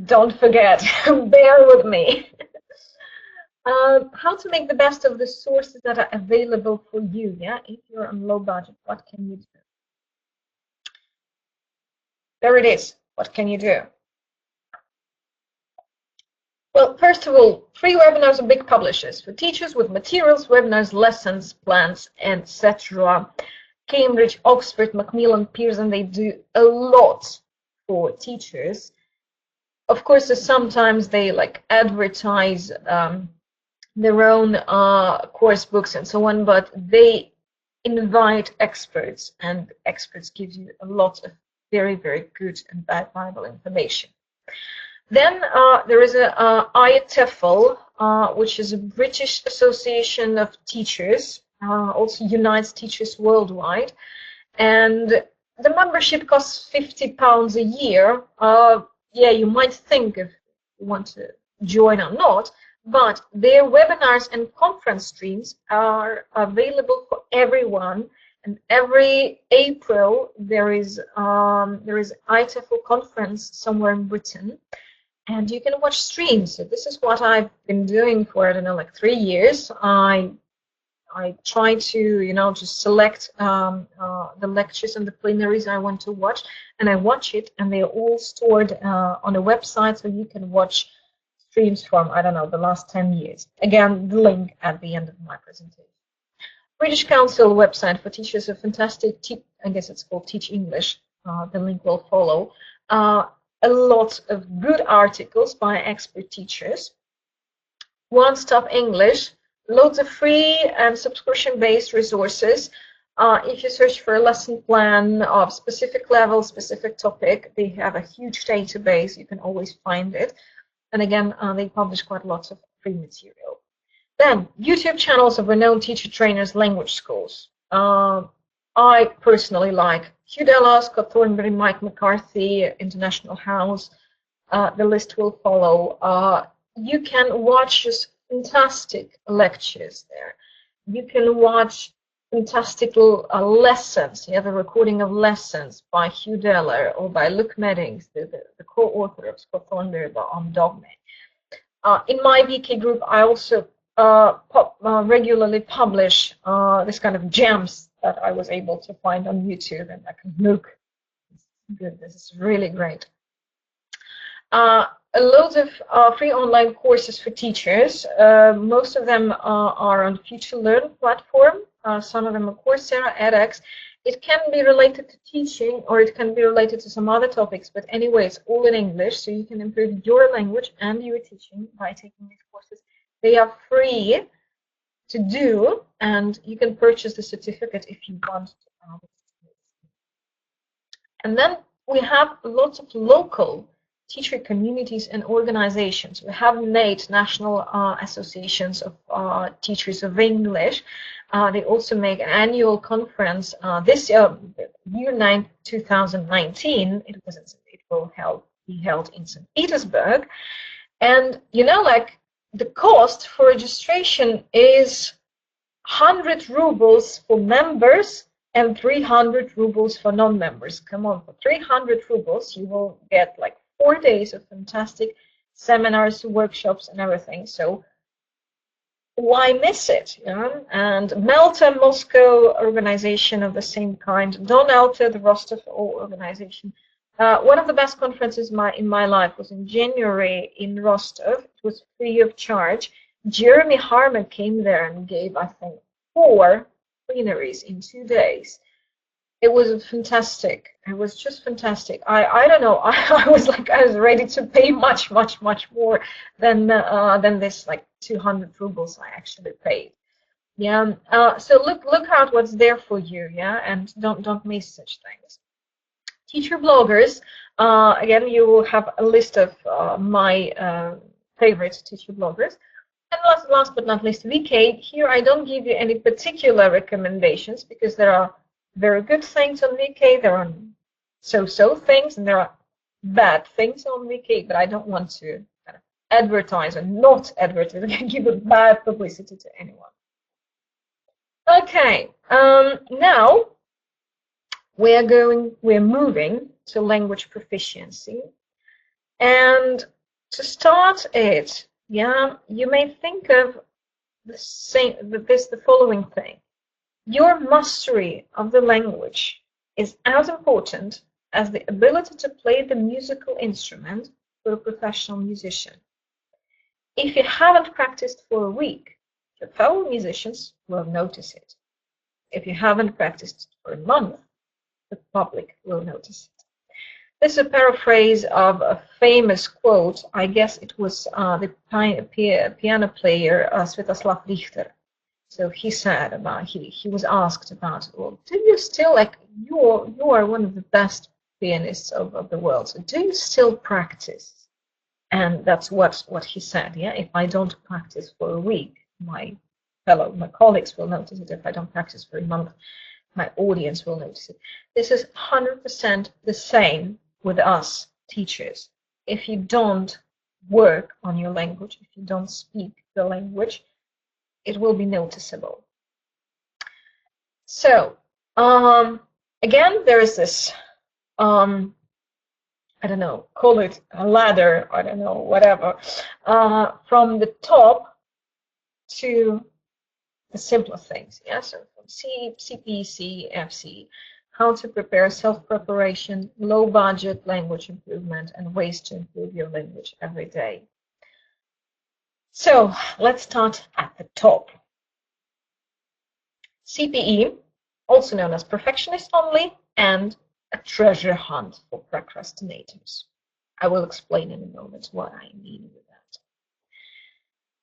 Don't forget, bear with me. How to make the best of the sources that are available for you, yeah? If you're on low budget, what can you do? There it is. What can you do? Well, first of all, free webinars of big publishers for teachers with materials, webinars, lessons, plans, etc. Cambridge, Oxford, Macmillan, Pearson, they do a lot for teachers. Of course, sometimes they like advertise their own course books and so on, but they invite experts, and experts give you a lot of very, very good and valuable information. Then there is a IATEFL, which is a British Association of Teachers, also unites teachers worldwide, and the membership costs £50 a year. Yeah, you might think if you want to join or not, but their webinars and conference streams are available for everyone. And every April there is IATEFL conference somewhere in Britain, and you can watch streams. So this is what I've been doing for, I don't know, like 3 years. I try to, you know, just select the lectures and the plenaries I want to watch, and I watch it, and they're all stored on a website, so you can watch streams from, I don't know, the last 10 years. Again, the link at the end of my presentation. British Council website for teachers, a fantastic, I guess it's called Teach English. The link will follow. A lot of good articles by expert teachers. One Stop English, loads of free and subscription-based resources. If you search for a lesson plan of specific level, specific topic, they have a huge database. You can always find it. And again, they publish quite lots of free material. Then, YouTube channels of renowned teacher trainers, language schools. I personally like Hugh Della, Scott Thornberry, Mike McCarthy, International House. The list will follow. you can watch just fantastic lectures there. You can watch fantastic lessons. You have a recording of lessons by Hugh Deller or by Luke Meddings, the co-author of Scott Thornberry on Dogme. In my VK group, I also regularly publish this kind of gems that I was able to find on YouTube, and I can look. Good, this is really great. Loads of free online courses for teachers. Most of them are on Future Learn platform. Some of them are Coursera, edX. It can be related to teaching, or it can be related to some other topics, but anyway, it's all in English, so you can improve your language and your teaching by taking these courses. They are free to do, and you can purchase the certificate if you want to. And then we have lots of local teacher communities and organizations. We have NATE, National Associations of Teachers of English. They also make an annual conference this year, 2019. It will be held in St. Petersburg. And you know, like, the cost for registration is 100 rubles for members and 300 rubles for non-members. Come on, for 300 rubles, you will get like 4 days of fantastic seminars, workshops, and everything. So why miss it? Yeah? And Melta, Moscow organization of the same kind. Don Elta, the Rostov organization. One of the best conferences in my life was in January in Rostov. It was free of charge. Jeremy Harmon came there and gave, I think, 4 plenaries in 2 days. It was fantastic. It was just fantastic. I don't know. I was ready to pay much more than this like 200 rubles I actually paid. Yeah. So look out what's there for you. Yeah, and don't miss such things. Teacher bloggers. Again, you will have a list of my favorite teacher bloggers. And last but not least, VK. Here I don't give you any particular recommendations because there are very good things on VK, there are so-so things, and there are bad things on VK, but I don't want to kind of advertise or not advertise and give a bad publicity to anyone. Okay, now we're moving to language proficiency. And to start it, yeah, you may think of the following thing. Your mastery of the language is as important as the ability to play the musical instrument for a professional musician. If you haven't practiced for a week, your fellow musicians will notice it. If you haven't practiced for a month, the public will notice it. This is a paraphrase of a famous quote. I guess it was the piano player Sviatoslav Richter. So he said about, he was asked about, well, do you still, like, you are one of the best pianists of the world, so do you still practice? And that's what he said. Yeah, if I don't practice for a week, my colleagues will notice it. If I don't practice for a month, my audience will notice it. This is 100% the same with us teachers. If you don't work on your language, if you don't speak the language, it will be noticeable. So again, there is this I don't know, call it a ladder, I don't know, whatever, from the top to the simpler things. Yeah, so from CPC, FC, how to prepare, self-preparation, low budget language improvement, and ways to improve your language every day. So let's start at the top. CPE, also known as perfectionist only, and a treasure hunt for procrastinators. I will explain in a moment what I mean with that.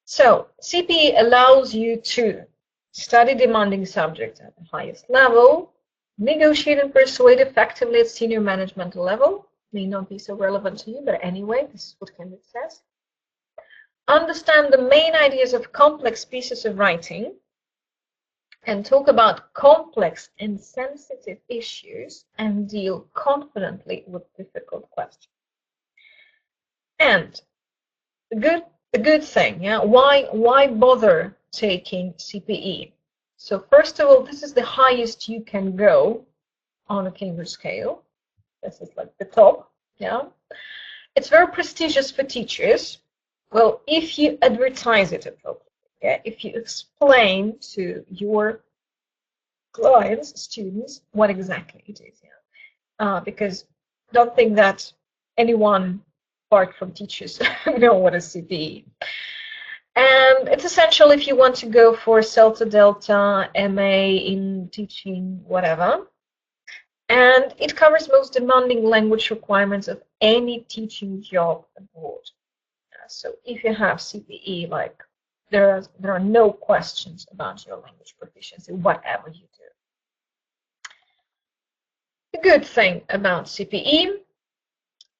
So CPE allows you to study demanding subjects at the highest level, negotiate and persuade effectively at senior management level. May not be so relevant to you, but anyway, this is what Cambridge says. Understand the main ideas of complex pieces of writing and talk about complex and sensitive issues and deal confidently with difficult questions. And the the good thing, yeah, why bother taking CPE? So first of all, this is the highest you can go on a Cambridge scale. This is like the top, yeah. It's very prestigious for teachers. Well, if you advertise it appropriately, yeah, if you explain to your clients, students, what exactly it is, yeah. Because don't think that anyone apart from teachers know what is CPE. And it's essential if you want to go for CELTA, Delta, MA in teaching, whatever. And it covers most demanding language requirements of any teaching job abroad. So if you have CPE, like there are no questions about your language proficiency, whatever you do. The good thing about CPE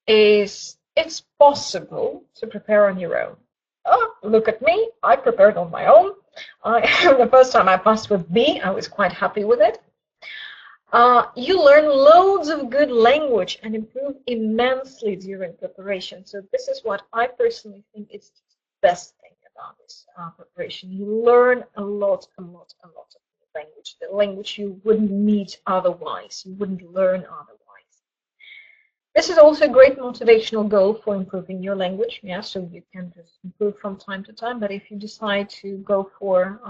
is it's possible to prepare on your own. Oh, look at me, I prepared on my own. The first time I passed with B, I was quite happy with it. You learn loads of good language and improve immensely during preparation. So this is what I personally think is the best thing about this preparation. You learn a lot of language, the language you wouldn't meet otherwise, you wouldn't learn otherwise. This is also a great motivational goal for improving your language. Yeah, so you can just improve from time to time, but if you decide to go for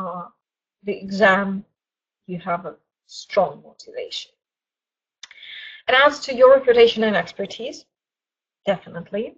the exam, you have a strong motivation. It adds to your reputation and expertise, definitely.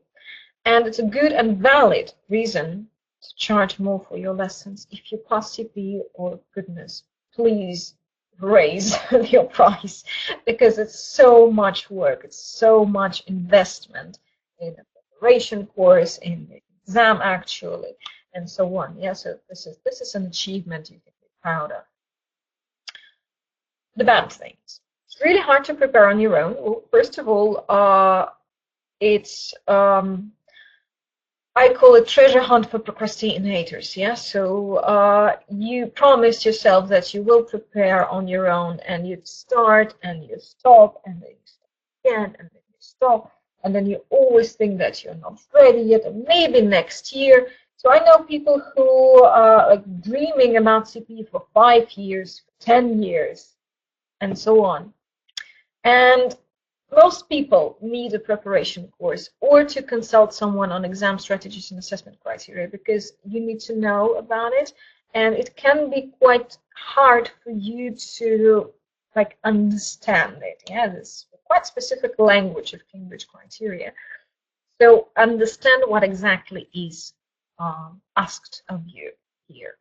And it's a good and valid reason to charge more for your lessons. If you pass CPE, or goodness, please raise your price, because it's so much work, it's so much investment in the preparation course, in the exam actually, and so on. Yeah, so this is an achievement you can be proud of. The bad things. It's really hard to prepare on your own. Well, first of all, it's I call it treasure hunt for procrastinators. Yeah, so you promised yourself that you will prepare on your own, and you start and you stop, and then you start again, and then you stop, and then you always think that you're not ready yet, and maybe next year. So I know people who are like dreaming about CPE for 5 years, 10 years, and so on. And most people need a preparation course or to consult someone on exam strategies and assessment criteria, because you need to know about it, and it can be quite hard for you to like understand it. Yeah, this quite specific language of Cambridge criteria. So understand what exactly is asked of you here.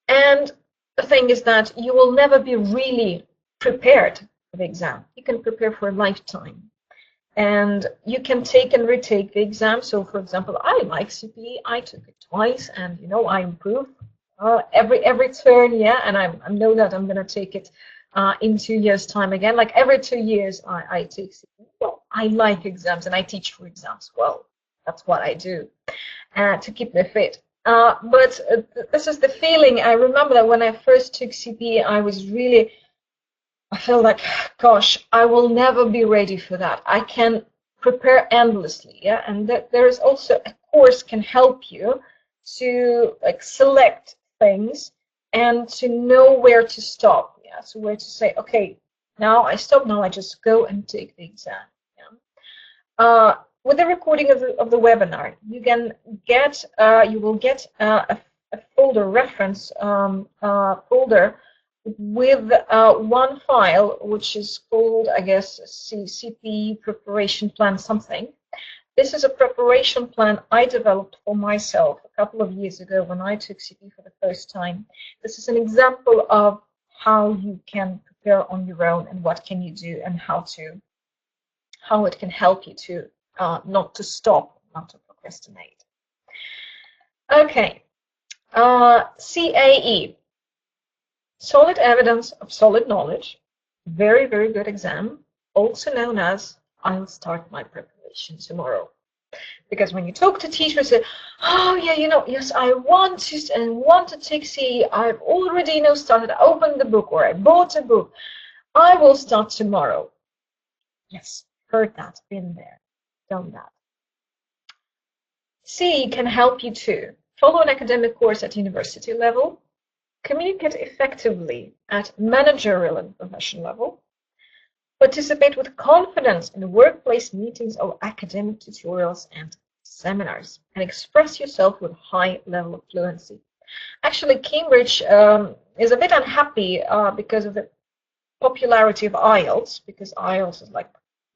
And the thing is that you will never be really prepared for the exam. You can prepare for a lifetime, and you can take and retake the exam. So for example, I like CPE, I took it twice, and you know, I improve every turn, yeah, and I know that I'm going to take it in 2 years time again. Like every 2 years I take CPE. Well, I like exams and I teach for exams. Well, that's what I do to keep me fit. But this is the feeling. I remember that when I first took CPE, I felt like, gosh, I will never be ready for that. I can prepare endlessly, yeah. And there is also a course can help you to like select things and to know where to stop. Yeah, so where to say, okay, now I stop. Now I just go and take the exam. Yeah. With the recording of the webinar, you can get you will get a folder reference folder with one file, which is called, I guess, CPE preparation plan something. This is a preparation plan I developed for myself a couple of years ago when I took CPE for the first time. This is an example of how you can prepare on your own and what can you do and how it can help you to not to stop, not to procrastinate. Okay, CAE. Solid evidence of solid knowledge, very, very good exam, also known as I'll start my preparation tomorrow. Because when you talk to teachers, say, oh yeah, you know, yes, I want to take CE, I've already, you know, started, I opened the book or I bought a book, I will start tomorrow. Yes, heard that, been there, done that. CEE can help you to follow an academic course at university level, communicate effectively at managerial and professional level, participate with confidence in workplace meetings or academic tutorials and seminars, and express yourself with high level of fluency. Actually, Cambridge is a bit unhappy because of the popularity of IELTS, because IELTS is like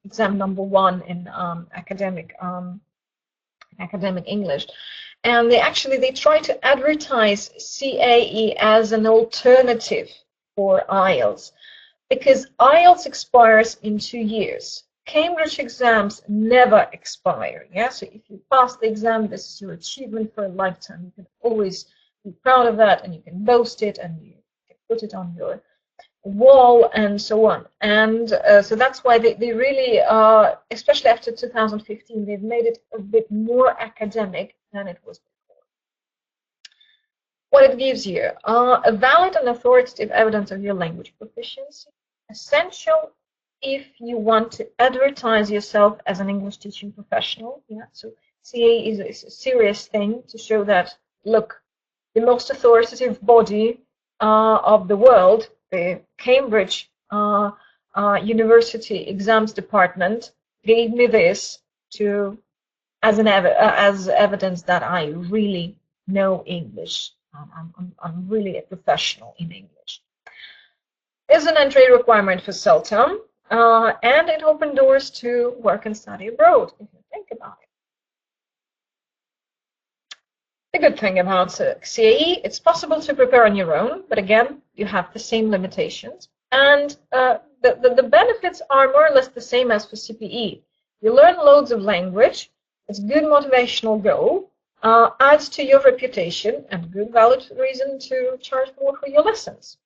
exam #1 in academic English, and they try to advertise CAE as an alternative for IELTS, because IELTS expires in 2 years. Cambridge exams never expire. Yeah, so if you pass the exam, this is your achievement for a lifetime. You can always be proud of that, and you can boast it, and you can put it on your wall and so on. And so that's why they really, especially after 2015, they've made it a bit more academic than it was before. What it gives you, a valid and authoritative evidence of your language proficiency, essential if you want to advertise yourself as an English teaching professional. Yeah, so CA is a serious thing to show that, look, the most authoritative body of the world, the Cambridge University Exams Department, gave me this as evidence that I really know English. I'm really a professional in English. There's an entry requirement for CELTA, and it opened doors to work and study abroad, if you think about it. The good thing about CAE, it's possible to prepare on your own, but again, you have the same limitations. And the benefits are more or less the same as for CPE. You learn loads of language, it's a good motivational goal, adds to your reputation, and good valid reason to charge more for your lessons.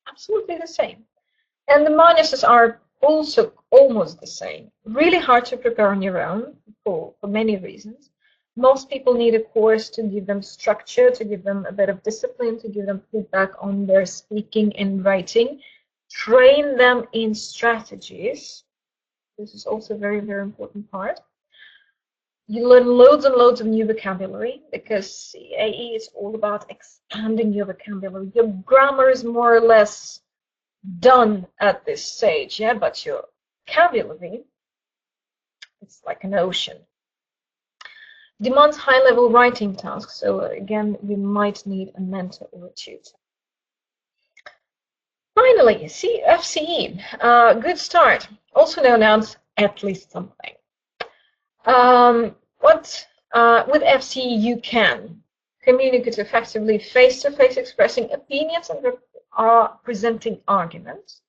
Absolutely the same. And the minuses are also almost the same. Really hard to prepare on your own for many reasons. Most people need a course to give them structure, to give them a bit of discipline, to give them feedback on their speaking and writing, train them in strategies. This is also a very, very important part. You learn loads and loads of new vocabulary, because CAE is all about expanding your vocabulary. Your grammar is more or less done at this stage, yeah, but your vocabulary, it's like an ocean. Demands high-level writing tasks, so again, you might need a mentor or a tutor. Finally, FCE, good start, also known as at least something. With FCE, you can communicate effectively face-to-face, expressing opinions and presenting arguments.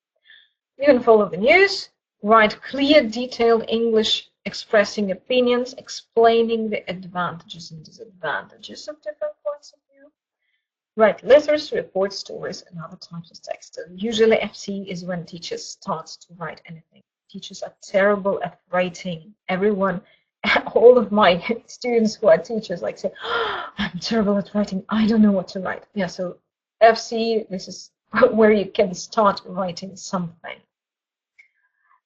You can follow the news, write clear, detailed English, expressing opinions, explaining the advantages and disadvantages of different points of view. Write letters, reports, stories, and other types of text. So usually FCE is when teachers start to write anything. Teachers are terrible at writing. Everyone, all of my students who are teachers like say, oh, I'm terrible at writing. I don't know what to write. Yeah, so FCE, this is where you can start writing something.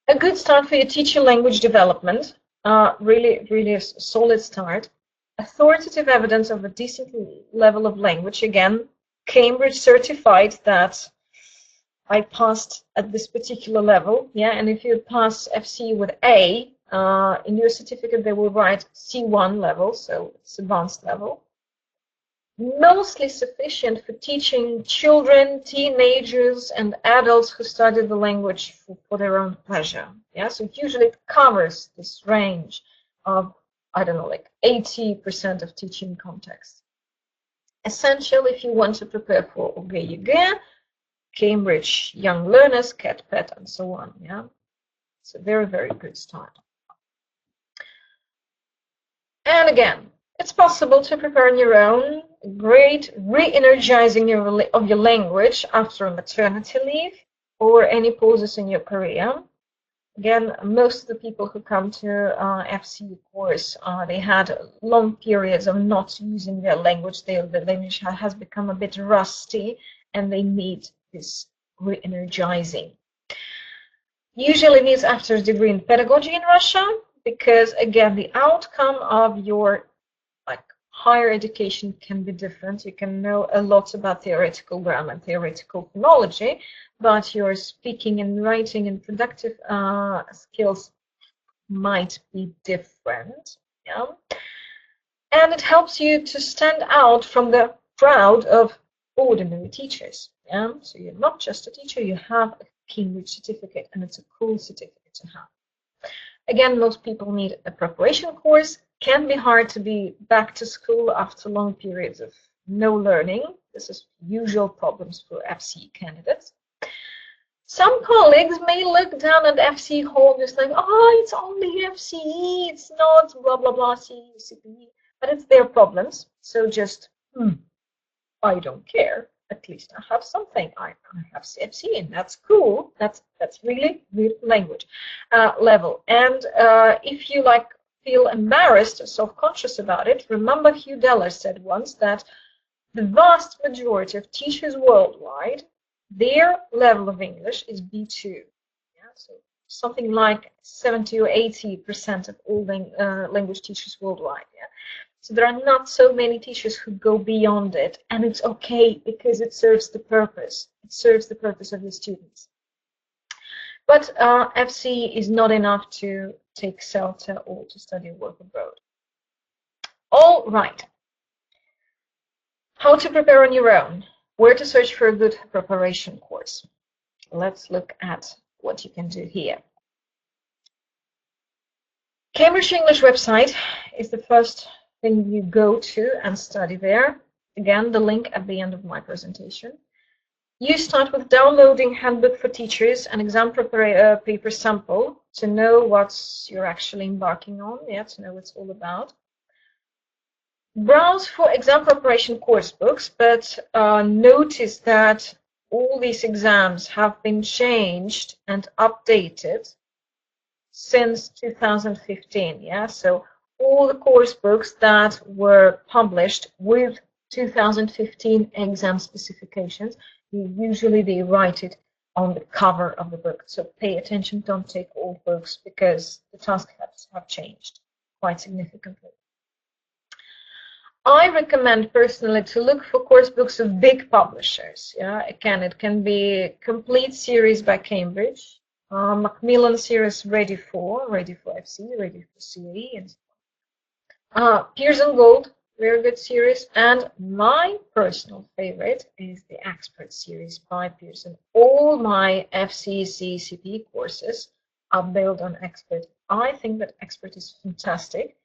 A good start for your teacher language development, really a solid start. Authoritative evidence of a decent level of language. Again, Cambridge certified that I passed at this particular level. Yeah, and if you pass FCE with A, in your certificate they will write C1 level, so it's advanced level. Mostly sufficient for teaching children, teenagers, and adults who study the language for their own pleasure. Yeah, so usually it covers this range of, I don't know, like 80% of teaching context. Essential if you want to prepare for ÖGY, Cambridge Young Learners, CAT, PET, and so on. Yeah, it's a very, very good start. And again, it's possible to prepare on your own. Great re-energizing of your language after a maternity leave or any pauses in your career. Again, most of the people who come to FCE course, they had long periods of not using their language. The language has become a bit rusty, and they need this re-energizing. Usually means after a degree in pedagogy in Russia, because again, the outcome of your higher education can be different. You can know a lot about theoretical grammar and theoretical phonology, but your speaking and writing and productive skills might be different. Yeah? And it helps you to stand out from the crowd of ordinary teachers. Yeah? So you're not just a teacher, you have a Cambridge certificate, and it's a cool certificate to have. Again, most people need a preparation course. Can be hard to be back to school after long periods of no learning. This is usual problems for FCE candidates. Some colleagues may look down at FCE holders like, oh, it's only FCE, it's not blah, blah, blah, CE, CPD, but it's their problems. So just, I don't care. At least I have something. I have FCE, and that's cool. That's really good language level. And if you feel embarrassed or self-conscious about it, remember Hugh Deller said once that the vast majority of teachers worldwide, their level of English is B2. Yeah? So something like 70 or 80% of all language teachers worldwide. Yeah? So there are not so many teachers who go beyond it, and it's okay because it serves the purpose. It serves the purpose of the students. But FCE is not enough to take CELTA or to study or work abroad. All right. How to prepare on your own. Where to search for a good preparation course. Let's look at what you can do here. Cambridge English website is the first thing you go to and study there. Again, the link at the end of my presentation. You start with downloading Handbook for Teachers and exam paper sample to know what you're actually embarking on, yeah, to know what it's all about. Browse for exam preparation course books, but notice that all these exams have been changed and updated since 2015, yeah, so all the course books that were published with 2015 exam specifications, usually they write it on the cover of the book. So pay attention, don't take old books because the tasks have changed quite significantly. I recommend personally to look for course books of big publishers. Yeah, again, it can be Complete series by Cambridge, Macmillan series Ready for FC, Ready for CE, and so on. Pearson Gold, very good series, and my personal favorite is the Expert series by Pearson. All my FCC CPE courses are built on Expert. I think that Expert is fantastic.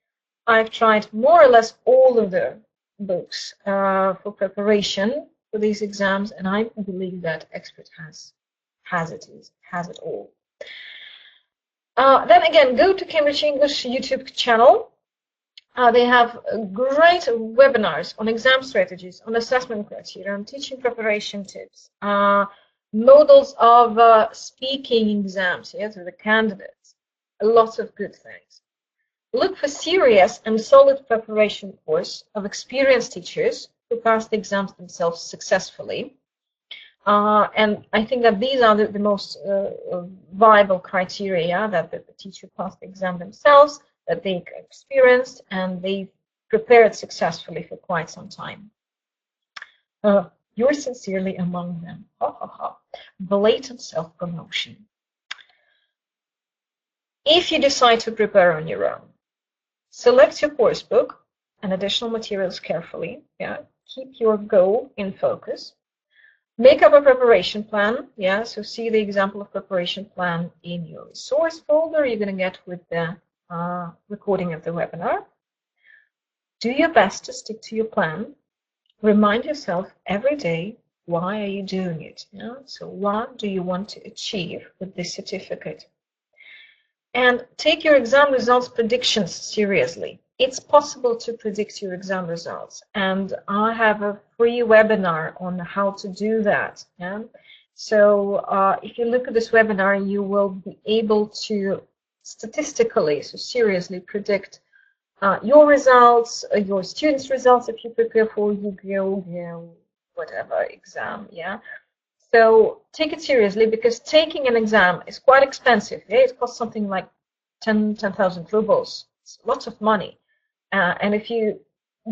I've tried more or less all of the books for preparation for these exams, and I believe that Expert has it all. Then again, go to Cambridge English YouTube channel. They have great webinars on exam strategies, on assessment criteria, on teaching preparation tips, models of speaking exams, yeah, to the candidates. Lots of good things. Look for serious and solid preparation course of experienced teachers who pass the exams themselves successfully. And I think that these are the most viable criteria, that the teacher passed the exam themselves, that they experienced, and they prepared successfully for quite some time. You're sincerely among them. Ha, ha, ha. Blatant self-promotion. If you decide to prepare on your own, select your course book and additional materials carefully. Yeah, keep your goal in focus. Make up a preparation plan. Yeah, so see the example of preparation plan in your resource folder you're going to get with the recording of the webinar. Do your best to stick to your plan. Remind yourself every day, why are you doing it? Yeah? So what do you want to achieve with this certificate? And take your exam results predictions seriously. It's possible to predict your exam results, and I have a free webinar on how to do that. Yeah? So if you look at this webinar, you will be able to statistically, so seriously, predict your results, your students' results if you prepare for UGO, whatever exam. Yeah. So take it seriously, because taking an exam is quite expensive. Yeah? It costs something like 10,000 rubles. It's lots of money. And if you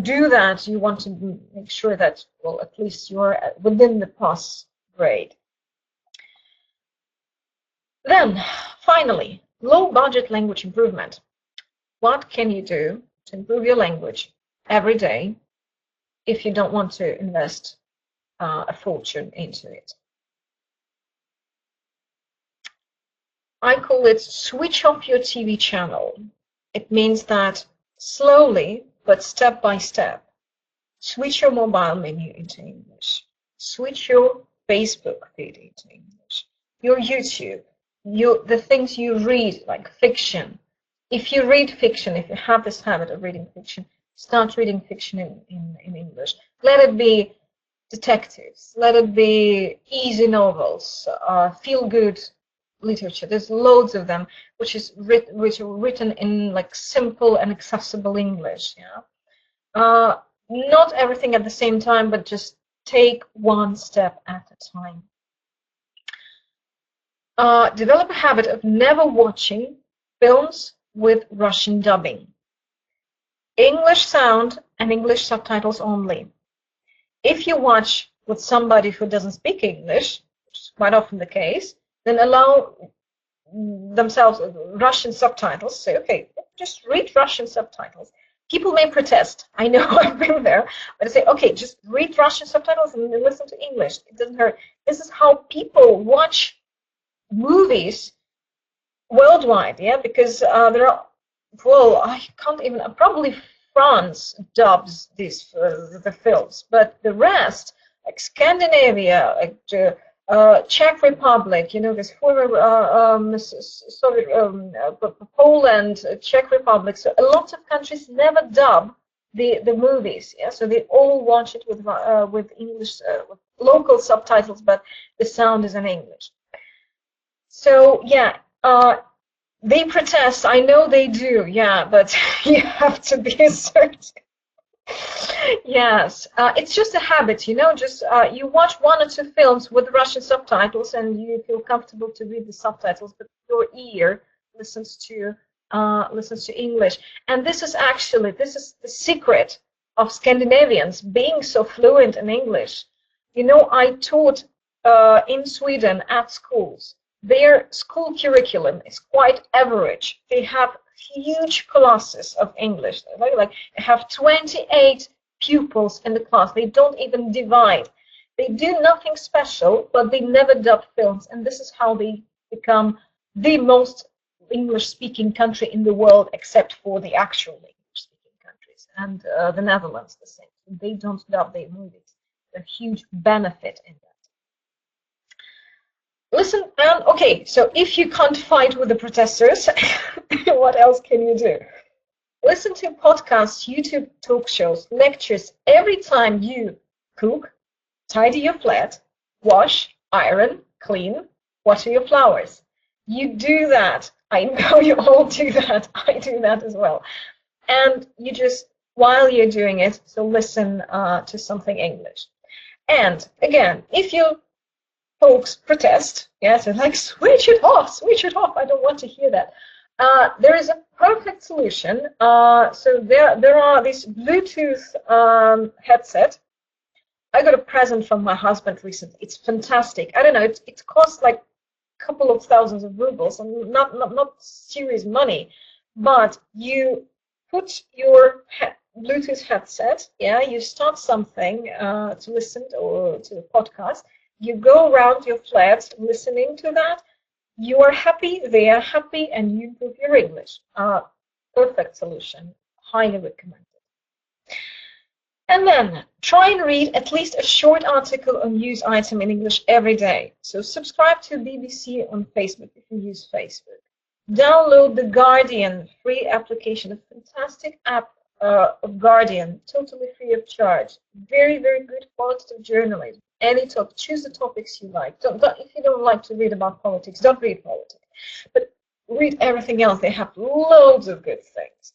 do that, you want to make sure that, well, at least you're within the pass grade. Then, finally, low budget language improvement. What can you do to improve your language every day if you don't want to invest a fortune into it? I call it switch off your TV channel. It means that slowly, but step by step, switch your mobile menu into English. Switch your Facebook feed into English. Your YouTube, the things you read, like fiction. If you read fiction, if you have this habit of reading fiction, start reading fiction in English. Let it be detectives. Let it be easy novels, feel-good literature. There's loads of them, which are written in like simple and accessible English. Yeah, not everything at the same time, but just take one step at a time. Develop a habit of never watching films with Russian dubbing. English sound and English subtitles only. If you watch with somebody who doesn't speak English, which is quite often the case, then allow themselves Russian subtitles. Say, okay, just read Russian subtitles. People may protest. I know, I've been there. But I say, okay, just read Russian subtitles and listen to English. It doesn't hurt. This is how people watch movies worldwide, yeah, because there are, well, I can't even, probably France dubs these the films, but the rest, like Scandinavia, like Czech Republic, you know, this former Poland, Czech Republic, so a lot of countries never dub the movies, yeah, so they all watch it with English, with local subtitles, but the sound is in English. So yeah, they protest. I know they do. Yeah, but you have to be assertive. Yes, it's just a habit, you know. Just you watch 1 or 2 films with Russian subtitles, and you feel comfortable to read the subtitles, but your ear listens to English. And this is the secret of Scandinavians being so fluent in English. You know, I taught in Sweden at schools. Their school curriculum is quite average. They have huge classes of English. Like they have 28 pupils in the class. They don't even divide. They do nothing special, but they never dub films. And this is how they become the most English-speaking country in the world, except for the actual English-speaking countries. And the Netherlands, the same. They don't dub their movies. A huge benefit in that. Listen, and okay, so if you can't fight with the protesters, what else can you do? Listen to podcasts, YouTube talk shows, lectures every time you cook, tidy your flat, wash, iron, clean, water your flowers. You do that. I know you all do that. I do that as well. And you just, while you're doing it, so listen to something English. And again, if you folks protest, yes, and like switch it off, I don't want to hear that. There is a perfect solution. So there are these Bluetooth headset. I got a present from my husband recently. It's fantastic. I don't know, it costs like a couple of thousands of rubles, and not serious money, but you put your Bluetooth headset, yeah, you start something to listen or to a podcast. You go around your flat listening to that. You are happy, they are happy, and you improve your English. Perfect solution. Highly recommended. And then try and read at least a short article or news item in English every day. So subscribe to BBC on Facebook if you use Facebook. Download the Guardian free application, a fantastic app of Guardian, totally free of charge. Very, very good qualitative journalism. Any topic, choose the topics you like. If you don't like to read about politics, don't read politics. But read everything else. They have loads of good things.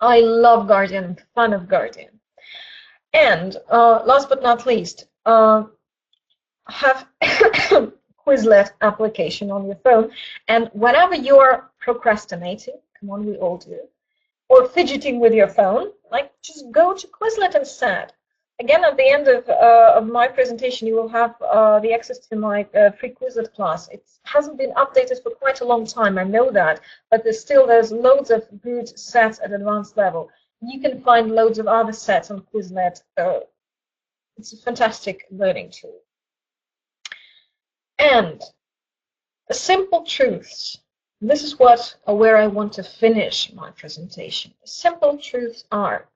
I love Guardian, fan of Guardian. And last but not least, have Quizlet application on your phone. And whenever you are procrastinating, come on, we all do, or fidgeting with your phone, like just go to Quizlet instead. Again, at the end of my presentation, you will have the access to my free Quizlet class. It hasn't been updated for quite a long time, I know that, but there's loads of good sets at advanced level. You can find loads of other sets on Quizlet. It's a fantastic learning tool. And the simple truths. This is where I want to finish my presentation. The simple truths are: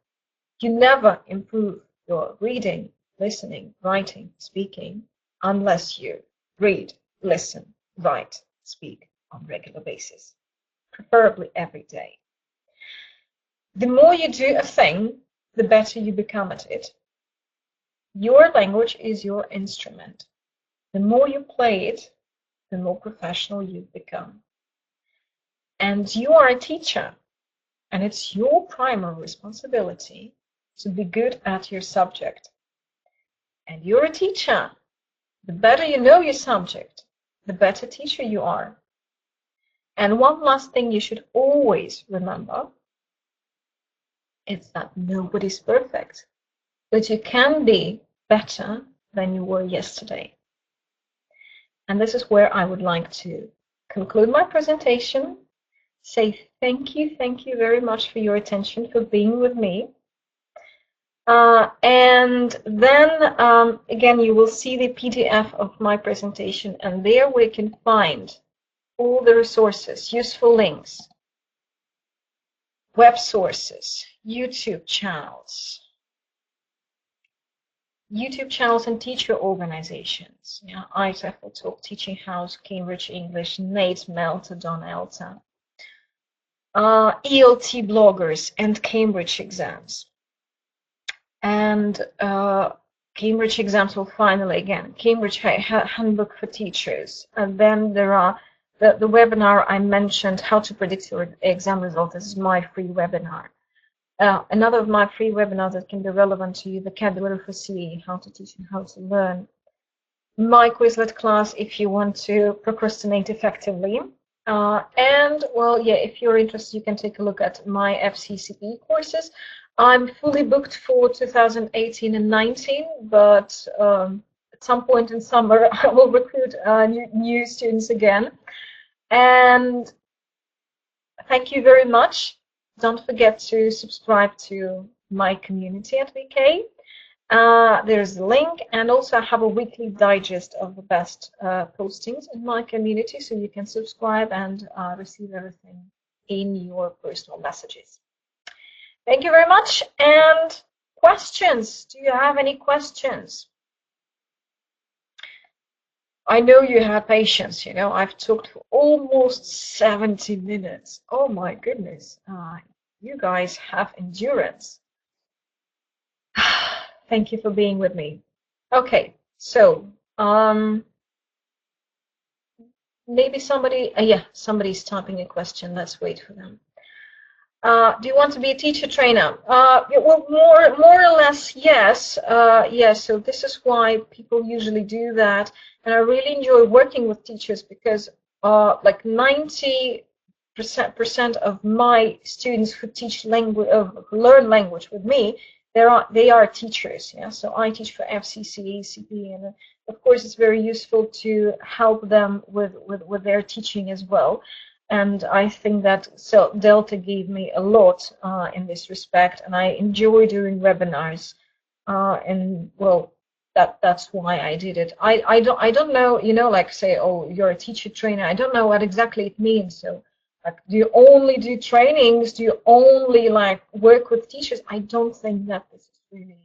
you never improve your reading, listening, writing, speaking unless you read, listen, write, speak on a regular basis, preferably every day. The more you do a thing, the better you become at it. Your language is your instrument. The more you play it, the more professional you become. And you are a teacher, and it's your primary responsibility to be good at your subject. And you're a teacher. The better you know your subject, the better teacher you are. And one last thing you should always remember is that nobody's perfect, but you can be better than you were yesterday. And this is where I would like to conclude my presentation. Say thank you very much for your attention, for being with me. And then again, you will see the PDF of my presentation, and there we can find all the resources, useful links, web sources, YouTube channels and teacher organizations. Yeah, ITEFL Talk, Teaching House, Cambridge English, NATE, Melta, Don Elta, ELT bloggers, and Cambridge exams. And Cambridge exams will finally, again, Cambridge Handbook for Teachers. And then there are the webinar I mentioned, How to Predict Your Exam Result. This is my free webinar. Another of my free webinars that can be relevant to you, Vocabulary for CE, How to Teach and How to Learn. My Quizlet class, if you want to procrastinate effectively. And, well, yeah, if you're interested, you can take a look at my FCCE courses. I'm fully booked for 2018 and 19, but at some point in summer, I will recruit new students again. And thank you very much. Don't forget to subscribe to my community at VK. There's a link, and also I have a weekly digest of the best postings in my community, so you can subscribe and receive everything in your personal messages. Thank you very much. And questions? Do you have any questions? I know you have patience. You know, I've talked for almost 70 minutes. Oh my goodness. You guys have endurance. Thank you for being with me. Okay, so maybe somebody, yeah, somebody's typing a question. Let's wait for them. Do you want to be a teacher trainer? Well, more or less, yes. Yes, so this is why people usually do that. And I really enjoy working with teachers because like 90% of my students who teach language, who learn language with me, they are teachers. Yeah, so I teach for FCCE, CPD, and of course it's very useful to help them with their teaching as well. And I think that CELTA gave me a lot in this respect, and I enjoy doing webinars. And well, that's why I did it. I don't know, you know, like say, oh, you're a teacher trainer. I don't know what exactly it means. So, like, do you only do trainings? Do you only like work with teachers? I don't think that this is really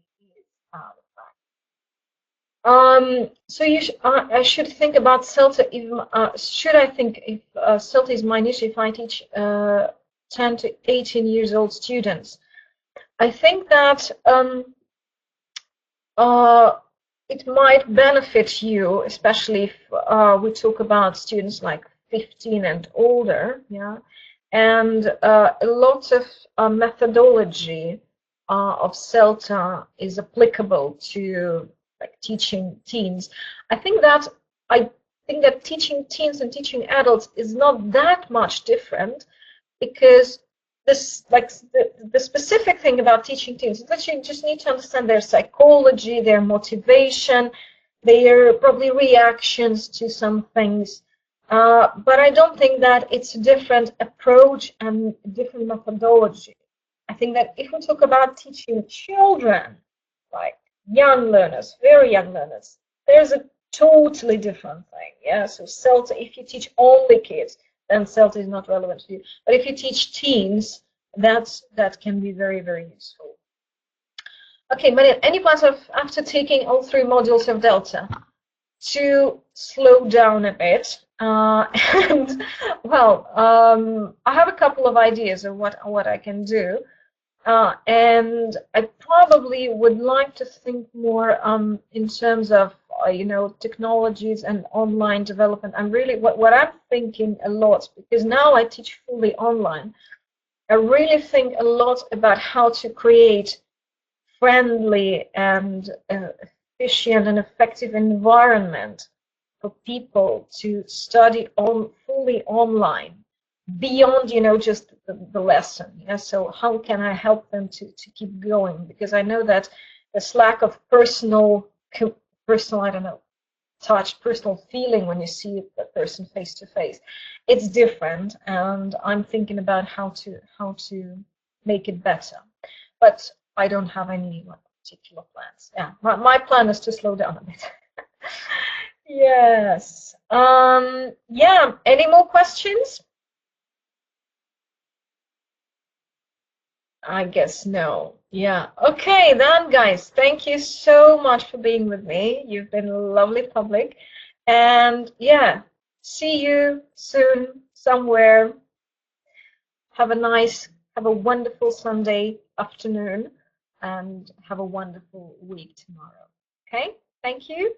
so I should think about CELTA. Should I think if CELTA is my niche if I teach 10 to 18 years old students? I think that it might benefit you, especially if we talk about students like 15 and older. Yeah, and a lot of methodology of CELTA is applicable to like teaching teens. I think that teaching teens and teaching adults is not that much different, because this, like the specific thing about teaching teens is that you just need to understand their psychology, their motivation, their probably reactions to some things. But I don't think that it's a different approach and a different methodology. I think that if we talk about teaching children, like young learners, very young learners, there's a totally different thing. Yeah, so CELTA, if you teach only kids, then CELTA is not relevant to you. But if you teach teens, that can be very, very useful. Okay, Marian, any plans of, after taking all 3 modules of Delta, to slow down a bit? And well, I have a couple of ideas of what I can do, and I probably would like to think more in terms of you know, technologies and online development. I'm really what I'm thinking a lot, because now I teach fully online. I really think a lot about how to create friendly and efficient and effective environment for people to study fully online, beyond, you know, just the lesson. Yeah, so how can I help them to keep going? Because I know that this lack of personal, I don't know, touch, personal feeling when you see the person face to face, it's different, and I'm thinking about how to make it better. But I don't have any particular plans. Yeah, my plan is to slow down a bit. Yes. Yeah, any more questions? I guess no. Yeah. Okay, then, guys, thank you so much for being with me. You've been a lovely public. And yeah, see you soon somewhere. Have a wonderful Sunday afternoon, and have a wonderful week tomorrow. Okay? Thank you.